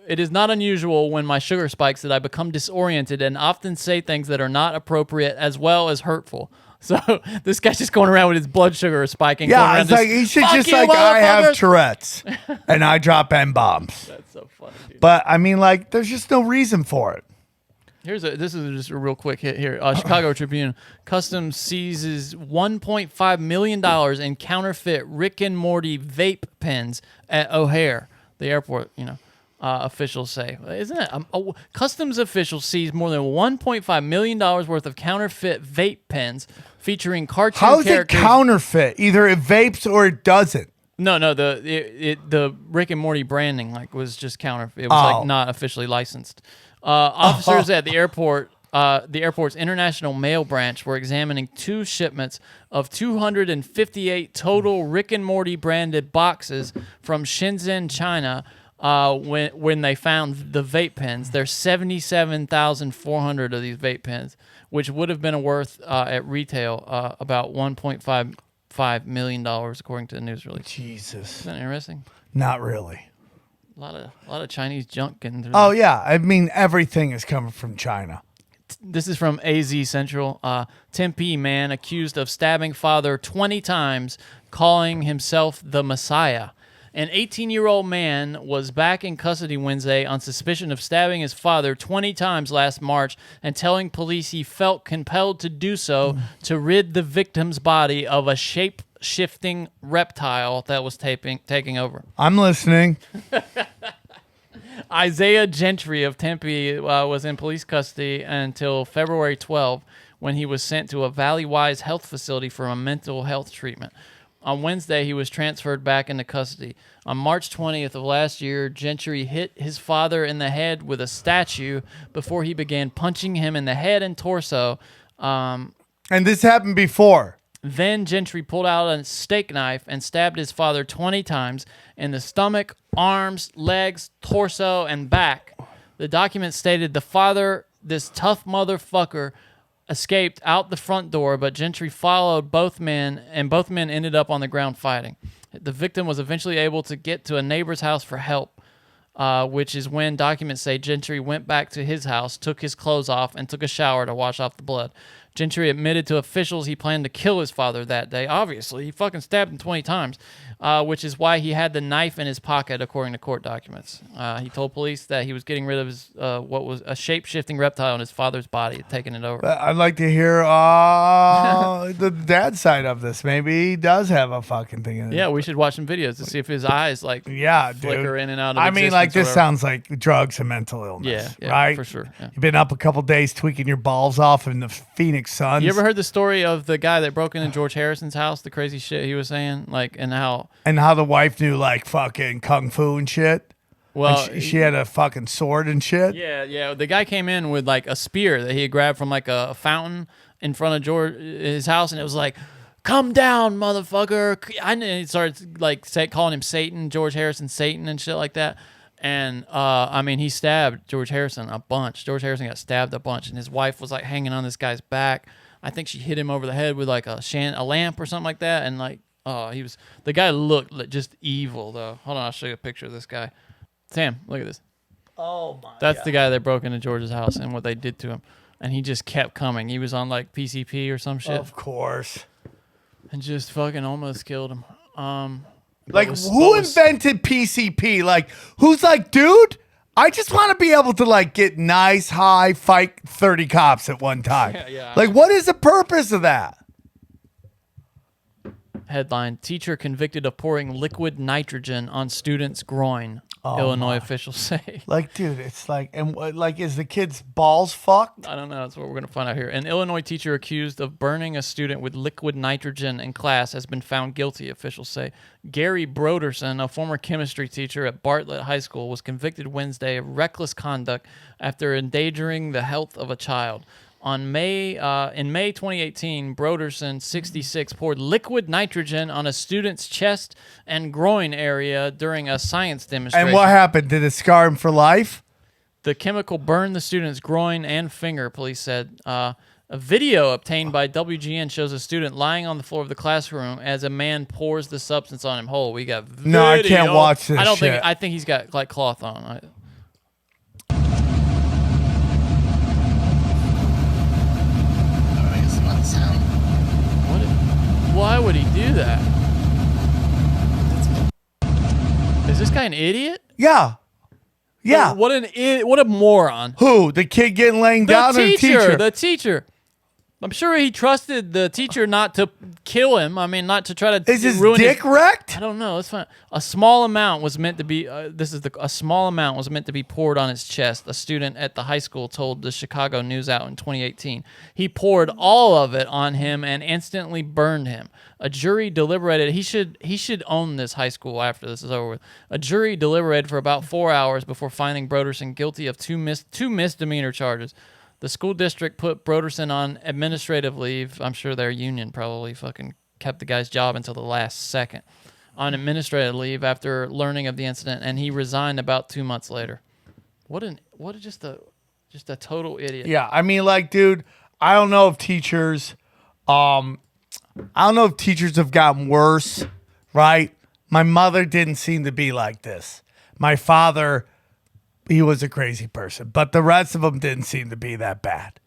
C: It is not unusual when my sugar spikes that I become disoriented and often say things that are not appropriate as well as hurtful. So this guy's just going around with his blood sugar spiking.
B: Yeah, it's like he should just like, I have Tourette's and I drop N-bombs.
C: That's so funny, dude.
B: But I mean, like, there's just no reason for it.
C: This is just a real quick hit here. Chicago Tribune. Customs seizes $1.5 million in counterfeit Rick and Morty vape pens at O'Hare, the airport, officials say. Isn't it? Customs officials seized more than $1.5 million worth of counterfeit vape pens featuring cartoon
B: How is it
C: characters.
B: counterfeit? Either it vapes or it doesn't.
C: No, the Rick and Morty branding was just counterfeit. It was not officially licensed. Officers at the airport's international mail branch were examining 2 shipments of 258 total Rick and Morty branded boxes from Shenzhen, China. When they found the vape pens, there's 77,400 of these vape pens, which would have been worth at retail about $1.55 million, according to the news release.
B: Jesus,
C: Isn't that interesting?
B: Not really.
C: A lot of Chinese junk getting through.
B: Oh yeah, I mean everything is coming from China.
C: This is from AZ Central. Tempe man accused of stabbing father 20 times, calling himself the Messiah. An 18-year-old man was back in custody Wednesday on suspicion of stabbing his father 20 times last March and telling police he felt compelled to do so to rid the victim's body of a shape-shifting reptile that was taking over.
B: I'm listening.
C: Isaiah Gentry of Tempe was in police custody until February 12, when he was sent to a Valley-Wise health facility for a mental health treatment. On Wednesday, he was transferred back into custody. On March 20th of last year, Gentry hit his father in the head with a statue before he began punching him in the head and torso.
B: And this happened before.
C: Then Gentry pulled out a steak knife and stabbed his father 20 times in the stomach, arms, legs, torso, and back. The document stated the father, this tough motherfucker, escaped out the front door, but Gentry followed both men, and both men ended up on the ground fighting. The victim was eventually able to get to a neighbor's house for help, which is when documents say Gentry went back to his house, took his clothes off, and took a shower to wash off the blood. Gentry admitted to officials he planned to kill his father that day. Obviously, he fucking stabbed him 20 times, which is why he had the knife in his pocket, according to court documents. He told police that he was getting rid of his what was a shape-shifting reptile in his father's body, taking it over.
B: I'd like to hear the dad side of this. Maybe he does have a fucking thing in it.
C: Yeah, we should watch some videos to see if his eyes flicker in and out of
B: I mean, like, this
C: existence or whatever.
B: sounds like drugs and mental illness.
C: Yeah,
B: right?
C: for sure. Yeah.
B: You've been up a couple days tweaking your balls off in the Phoenix Suns.
C: You ever heard the story of the guy that broke into George Harrison's house, the crazy shit he was saying, and how
B: the wife knew like fucking kung fu and shit?
C: well
B: And she had a fucking sword and shit?
C: Yeah. The guy came in with like a spear that he had grabbed from like a fountain in front of his house, and it was like, "Come down, motherfucker!" And he started like calling him Satan, George Harrison Satan, and shit like that. And I mean, he stabbed George Harrison a bunch. George Harrison got stabbed a bunch, and his wife was like hanging on this guy's back. I think she hit him over the head with like a lamp or something like that, and like, the guy looked just evil though. Hold on, I'll show you a picture of this guy. Sam, look at this.
B: Oh my!
C: That's the guy that broke into George's house and what they did to him, and he just kept coming. He was on like PCP or some shit,
B: Of course.
C: and just fucking almost killed him.
B: Like, who invented PCP? Like, who's like, dude, I just want to be able to like get nice, high, fight 30 cops at one time.
C: Yeah.
B: Like, what is the purpose of that?
C: Headline: Teacher convicted of pouring liquid nitrogen on student's groin. Illinois officials say.
B: Like, dude, it's like, and like, is the kid's balls fucked?
C: I don't know. That's what we're going to find out here. An Illinois teacher accused of burning a student with liquid nitrogen in class has been found guilty, officials say. Gary Broderson, a former chemistry teacher at Bartlett High School, was convicted Wednesday of reckless conduct after endangering the health of a child. In May 2018, Broderson, 66, poured liquid nitrogen on a student's chest and groin area during a science demonstration.
B: And what happened? Did it scar him for life?
C: The chemical burned the student's groin and finger, police said. A video obtained by WGN shows a student lying on the floor of the classroom as a man pours the substance on him whole. We got video.
B: No, I can't watch this shit.
C: I think he's got like cloth on. Why would he do that? Is this guy an idiot?
B: Yeah. Yeah.
C: What an idiot! What a moron!
B: Who? The kid getting laying down or the teacher?
C: The teacher. I'm sure he trusted the teacher not to kill him. I mean, not to try to
B: Is his
C: ruin
B: dick wrecked?
C: I don't know. It's fine. A small amount was meant to be. A small amount was meant to be poured on his chest. A student at the high school told the Chicago News Out in 2018. He poured all of it on him and instantly burned him. A jury deliberated. He should own this high school after this is over with. A jury deliberated for about 4 hours before finding Broderson guilty of two misdemeanor charges. The school district put Broderson on administrative leave. I'm sure their union probably fucking kept the guy's job until the last second on administrative leave after learning of the incident, and he resigned about 2 months later. Just a total idiot.
B: Yeah, I mean, like, dude, I don't know if teachers have gotten worse, right? My mother didn't seem to be like this. My father, he was a crazy person, but the rest of them didn't seem to be that bad.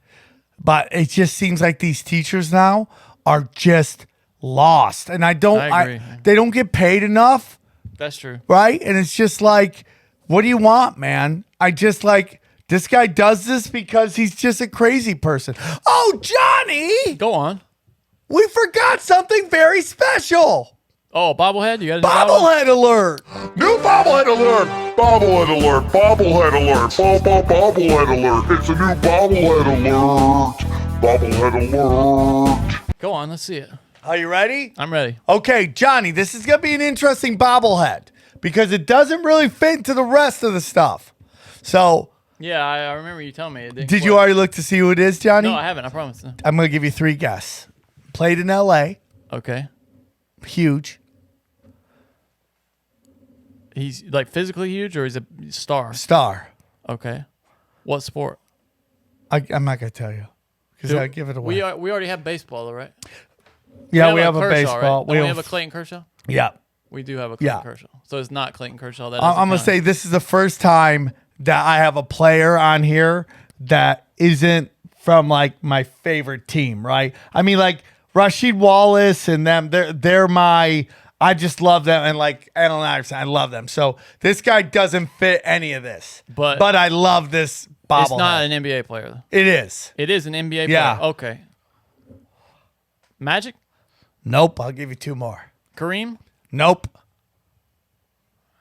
B: But it just seems like these teachers now are just lost, and I agree. They don't get paid enough.
C: That's true,
B: right? And it's just like, what do you want, man? I just like this guy does this because he's just a crazy person. Oh, Johnny,
C: go on.
B: We forgot something very special.
C: Oh, bobblehead? You got a new
B: bobblehead alert.
H: New bobblehead alert. Bobblehead alert. Bobblehead alert. Bobblehead alert. It's a new bobblehead alert. Bobblehead alert.
C: Go on, let's see it.
B: Are you ready?
C: I'm ready.
B: Okay, Johnny, this is going to be an interesting bobblehead because it doesn't really fit into the rest of the stuff. So,
C: yeah, I remember you telling me.
B: Did you already look to see who it is, Johnny?
C: No, I haven't. I promise.
B: I'm going to give you 3 guesses. Played in L.A.
C: Okay.
B: Huge.
C: He's like physically huge, or he's a star?
B: Star.
C: Okay. What sport?
B: I'm not going to tell you because I give it away.
C: We already have baseball, though, right?
B: Yeah, we have a
C: Kershaw,
B: baseball.
C: Right? We have a Clayton Kershaw?
B: Yeah.
C: We do have a Clayton Kershaw. So it's not Clayton Kershaw.
B: I'm going to say this is the first time that I have a player on here that isn't from like my favorite team, right? I mean, like Rasheed Wallace and them, they're my, I just love them. And like Allen Iverson, I love them. So this guy doesn't fit any of this. But I love this bobblehead.
C: It's not an NBA player, though.
B: It is.
C: It is an NBA player?
B: Yeah.
C: Okay. Magic?
B: Nope. I'll give you 2 more.
C: Kareem?
B: Nope.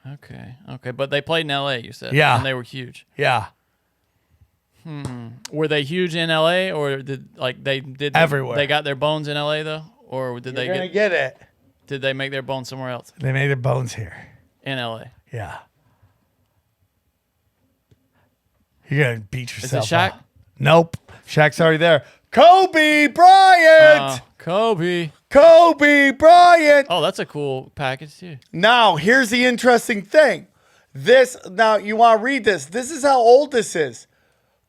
C: Okay. But they played in L.A., you said.
B: Yeah.
C: And they were huge.
B: Yeah.
C: Were they huge in L.A. or did
B: everywhere?
C: They got their bones in L.A. though, or did
B: You're gonna get it?
C: Did they make their bones somewhere else?
B: They made their bones here
C: In L.A.
B: Yeah. You're gonna beat yourself.
C: Is it Shaq?
B: Up. Nope. Shaq's already there. Kobe Bryant.
C: Kobe
B: Bryant.
C: Oh, that's a cool package too.
B: Now, here's the interesting thing. Now you want to read this. This is how old this is.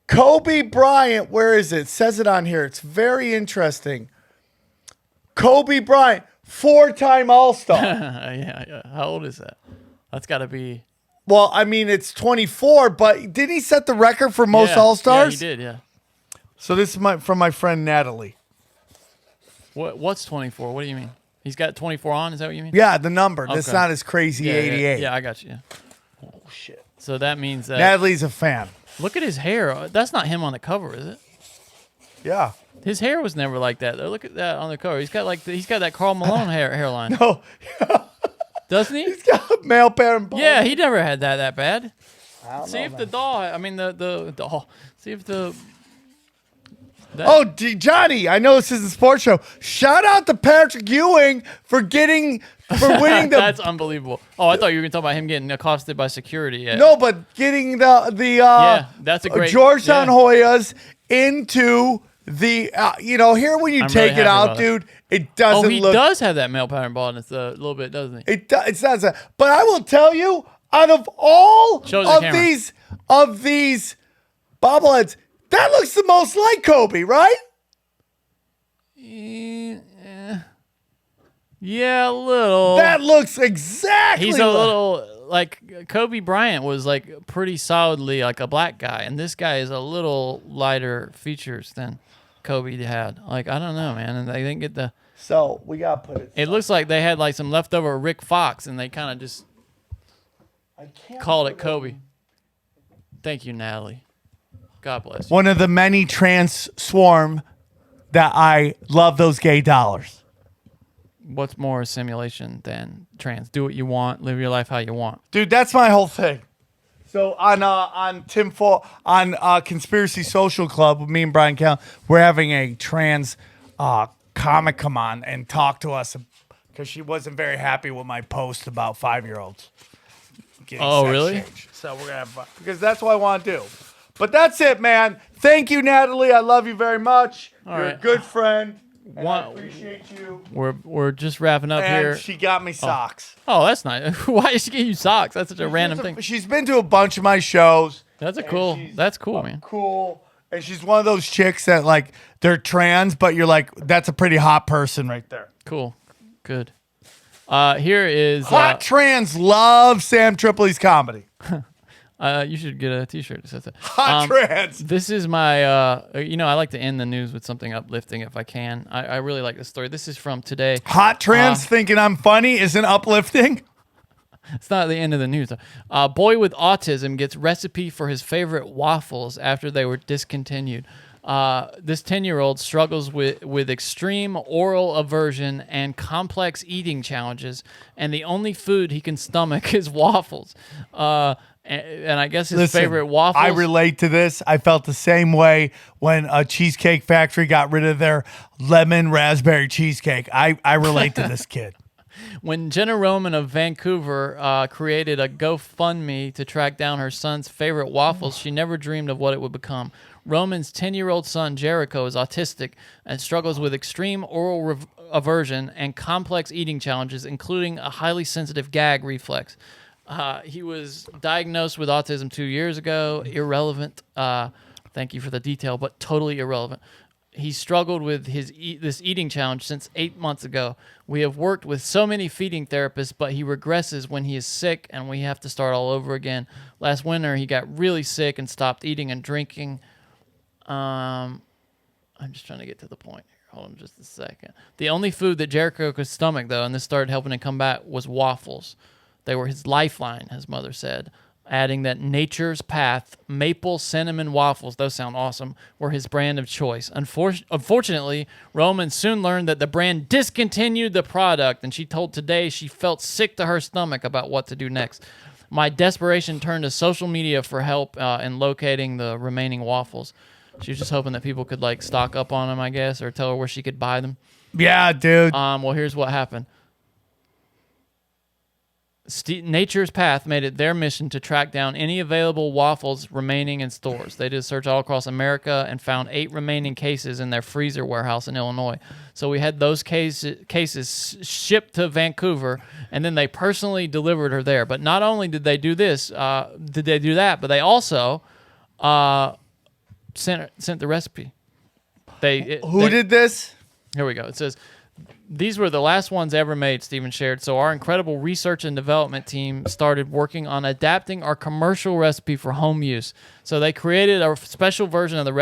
B: Kobe Bryant, where is it? It says it on here. It's very interesting. Kobe Bryant, 4-time All-Star.
C: yeah. How old is that? That's got to be.
B: Well, I mean, it's 24, but didn't he set the record for most All-Stars?
C: Yeah, he did, yeah.
B: So this is from my friend Natalie.
C: What's 24? What do you mean? He's got 24 on? Is that what you mean?
B: Yeah, the number.
C: Okay.
B: That's not as crazy 88.
C: Yeah, I got you. Yeah.
B: Oh, shit.
C: So that means that.
B: Natalie's a fan.
C: Look at his hair. That's not him on the cover, is it?
B: Yeah.
C: His hair was never like that. Look at that on the cover. He's got that Karl Malone hairline.
B: No.
C: Doesn't he?
B: He's got a male pattern bald.
C: Yeah, he never had that bad.
B: See
C: if the doll. I mean the doll. See if the.
B: Johnny, I know this is a sports show. Shout out to Patrick Ewing for winning the.
C: That's unbelievable. Oh, I thought you were going to talk about him getting accosted by security. Yeah.
B: No, but getting the
C: that's a great
B: Georgetown Hoyas into the here when you
C: I'm
B: take
C: really
B: it
C: happy
B: out, dude, it doesn't
C: look. Oh, he
B: look.
C: does have that male pattern baldness a little bit, doesn't he?
B: It's not. But I will tell you, out of all of these bobbleheads, that looks the most like Kobe, right?
C: Yeah, a little.
B: That looks exactly.
C: He's a little like Kobe Bryant was like pretty solidly like a black guy, and this guy is a little lighter features than Kobe had. Like I don't know, man, and they didn't get the.
B: So we gotta put it.
C: It looks like they had like some leftover Rick Fox, and they kind of just called it Kobe. Thank you, Natalie. God bless you.
B: One of the many trans swarm that I love those gay dollars.
C: What's more a simulation than trans? Do what you want, live your life how you want.
B: Dude, that's my whole thing. So on Conspiracy Social Club with me and Brian Kell, we're having a trans comic come on and talk to us because she wasn't very happy with my post about 5-year-olds.
C: Oh, really?
B: Change. So we're gonna have fun because that's what I want to do. But that's it, man. Thank you, Natalie. I love you very much. You're a good friend. I appreciate you.
C: We're just wrapping up
B: And
C: here.
B: she got me socks.
C: Oh, that's nice. Why did she give you socks? That's such a random thing.
B: She's been to a bunch of my shows.
C: That's cool. That's cool, man.
B: Cool. And she's one of those chicks that like they're trans, but you're like, that's a pretty hot person right there.
C: Cool. Good. Here is
B: Hot trans love Sam Tripoli's comedy.
C: you should get a t-shirt that says that.
B: Hot trans.
C: This is my I like to end the news with something uplifting if I can. I really like this story. This is from today.
B: Hot trans thinking I'm funny isn't uplifting.
C: It's not the end of the news. Boy with autism gets recipe for his favorite waffles after they were discontinued. This 10-year-old struggles with extreme oral aversion and complex eating challenges, and the only food he can stomach is waffles. And I guess his favorite waffles.
B: I relate to this. I felt the same way when a Cheesecake Factory got rid of their lemon raspberry cheesecake. I relate to this kid.
C: When Jenna Roman of Vancouver created a GoFundMe to track down her son's favorite waffles, she never dreamed of what it would become. Roman's 10-year-old son, Jericho, is autistic and struggles with extreme oral aversion and complex eating challenges, including a highly sensitive gag reflex. He was diagnosed with autism 2 years ago. Irrelevant. Thank you for the detail, but totally irrelevant. He struggled with this eating challenge since 8 months ago. We have worked with so many feeding therapists, but he regresses when he is sick, and we have to start all over again. Last winter, he got really sick and stopped eating and drinking. I'm just trying to get to the point here. Hold on just a second. The only food that Jericho could stomach, though, and this started helping him come back, was waffles. They were his lifeline, his mother said, adding that Nature's Path maple cinnamon waffles, those sound awesome, were his brand of choice. Unfortunately, Roman soon learned that the brand discontinued the product, and she told Today she felt sick to her stomach about what to do next. My desperation turned to social media for help in locating the remaining waffles. She was just hoping that people could like stock up on them, I guess, or tell her where she could buy them.
B: Yeah, dude.
C: Well, here's what happened. Nature's Path made it their mission to track down any available waffles remaining in stores. They did a search all across America and found 8 remaining cases in their freezer warehouse in Illinois. So we had those cases shipped to Vancouver, and then they personally delivered her there. But not only did they do this, but they also sent the recipe.
B: Who did this?
C: Here we go. It says, these were the last ones ever made, Stephen shared. So our incredible research and development team started working on adapting our commercial recipe for home use. So they created a special version of the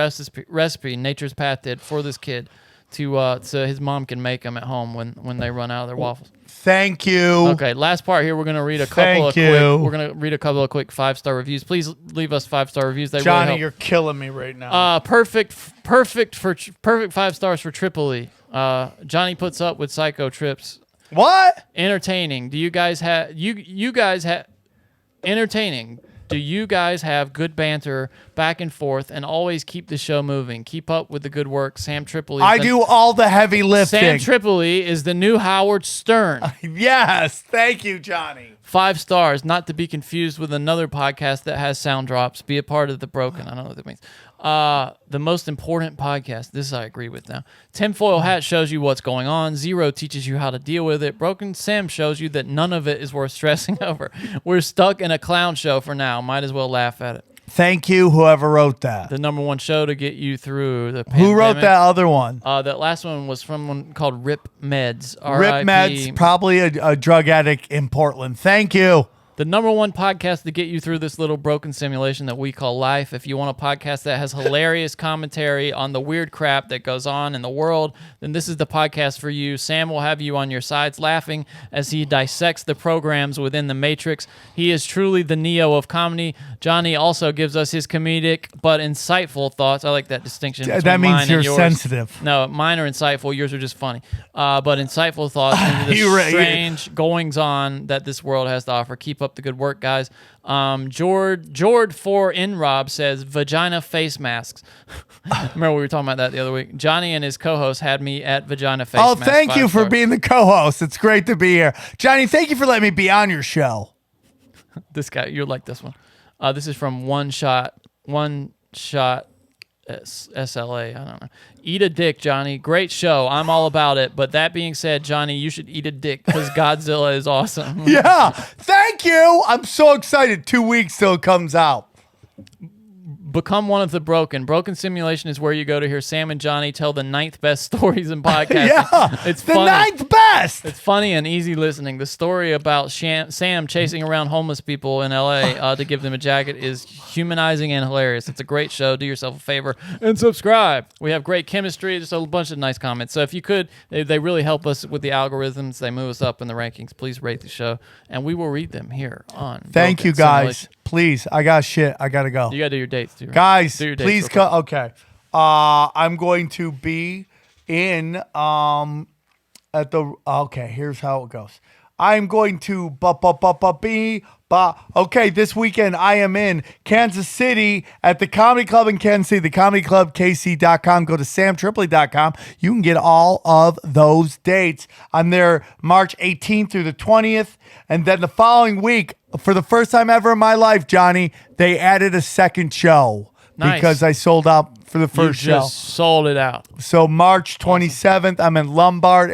C: recipe Nature's Path did for this kid so his mom can make them at home when they run out of their waffles.
B: Thank you.
C: Okay, last part here. We're going to read a couple of quick 5-star reviews. Please leave us 5-star reviews. They
B: Johnny,
C: really help.
B: you're killing me right now.
C: Perfect 5 stars for Tripoli. Johnny puts up with psycho trips.
B: What?
C: Entertaining. Do you guys have entertaining? Do you guys have good banter back and forth and always keep the show moving? Keep up with the good work. Sam Tripoli.
B: I do all the heavy lifting.
C: Sam Tripoli is the new Howard Stern.
B: Yes. Thank you, Johnny.
C: 5 stars, not to be confused with another podcast that has sound drops. Be a part of the broken. I don't know what that means. The most important podcast. This I agree with now. Tinfoil Hat shows you what's going on. Zero teaches you how to deal with it. Broken Sam shows you that none of it is worth stressing over. We're stuck in a clown show for now. Might as well laugh at it.
B: Thank you, whoever wrote that.
C: The #1 show to get you through the pandemic.
B: Who wrote that other one?
C: That last one was from one called Rip Meds.
B: Rip Meds, probably a drug addict in Portland. Thank you.
C: The number one podcast to get you through this little broken simulation that we call life. If you want a podcast that has hilarious commentary on the weird crap that goes on in the world, then this is the podcast for you. Sam will have you on your sides laughing as he dissects the programs within the Matrix. He is truly the Neo of comedy. Johnny also gives us his comedic but insightful thoughts. I like that distinction.
B: That means you're sensitive.
C: No, mine are insightful. Yours are just funny. But insightful thoughts into the strange goings-on that this world has to offer. Keep up the good work, guys. Jord for Rob says vagina face masks. Remember we were talking about that the other week. Johnny and his co-host had me at vagina face masks.
B: Thank you for being the co-host. It's great to be here. Johnny, thank you for letting me be on your show.
C: This guy, you'll like this one. This is from One Shot SLA. I don't know. Eat a dick, Johnny. Great show. I'm all about it. But that being said, Johnny, you should eat a dick because Godzilla is awesome.
B: Yeah. Thank you. I'm so excited. 2 weeks till it comes out.
C: Become one of the broken. Broken Simulation is where you go to hear Sam and Johnny tell the 9th best stories in podcasting.
B: Yeah,
C: it's
B: the
C: funny.
B: 9th best.
C: It's funny and easy listening. The story about Sam chasing around homeless people in L.A. To give them a jacket is humanizing and hilarious. It's a great show. Do yourself a favor and subscribe. We have great chemistry. Just a bunch of nice comments. So if you could, they really help us with the algorithms. They move us up in the rankings. Please rate the show, and we will read them here on
B: Thank
C: Broken
B: you, guys.
C: Simulation.
B: Please, I got shit. I got to go.
C: You got to do your dates, too. Right?
B: Guys,
C: Do your dates
B: please
C: real
B: come.
C: quick.
B: Okay. I'm going to be in at the okay, here's how it goes. I'm going to okay, this weekend I am in Kansas City at the Comedy Club in Kansas City, the Comedy Club KC.com. Go to samtripoli.com. You can get all of those dates. I'm there March 18th through the 20th. And then the following week, for the first time ever in my life, Johnny, they added a second show.
C: Nice.
B: Because I sold out for the first
C: You just
B: show.
C: sold it out.
B: So March 27th, I'm in Lombard,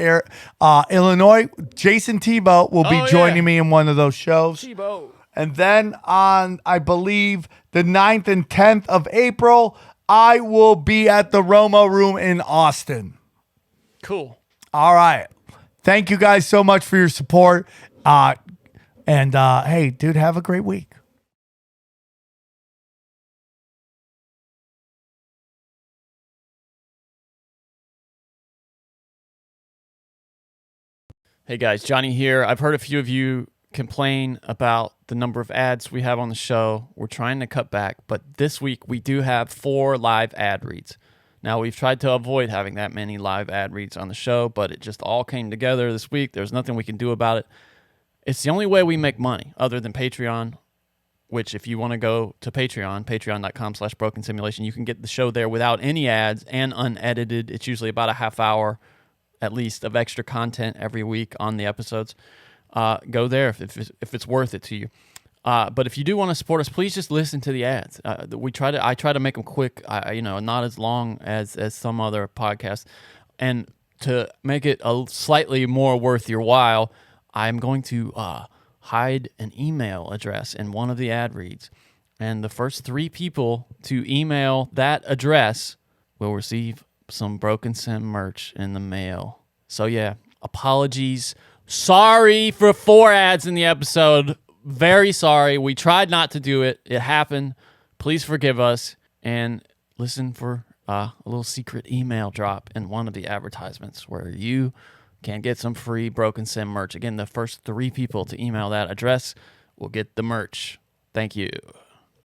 B: Illinois. Jason Tebow will be joining me in one of those shows.
C: Tebow.
B: And then on, I believe, the 9th and 10th of April, I will be at the Roma Room in Austin.
C: Cool.
B: All right. Thank you guys so much for your support. And hey, dude, have a great week.
C: Hey guys, Johnny here. I've heard a few of you complain about the number of ads we have on the show. We're trying to cut back, but this week we do have 4 live ad reads. Now, we've tried to avoid having that many live ad reads on the show, but it just all came together this week. There's nothing we can do about it. It's the only way we make money other than Patreon, which if you want to go to Patreon, patreon.com/broken simulation, you can get the show there without any ads and unedited. It's usually about a half hour at least of extra content every week on the episodes. Go there if it's worth it to you. But if you do want to support us, please just listen to the ads. I try to make them quick, not as long as some other podcasts. And to make it a slightly more worth your while, I'm going to hide an email address in one of the ad reads. And the first 3 people to email that address will receive some Broken Sim merch in the mail. So yeah, apologies. Sorry for 4 ads in the episode. Very sorry. We tried not to do it. It happened. Please forgive us and listen for a little secret email drop in one of the advertisements where you can get some free Broken Sim merch. Again, the first 3 people to email that address will get the merch. Thank you.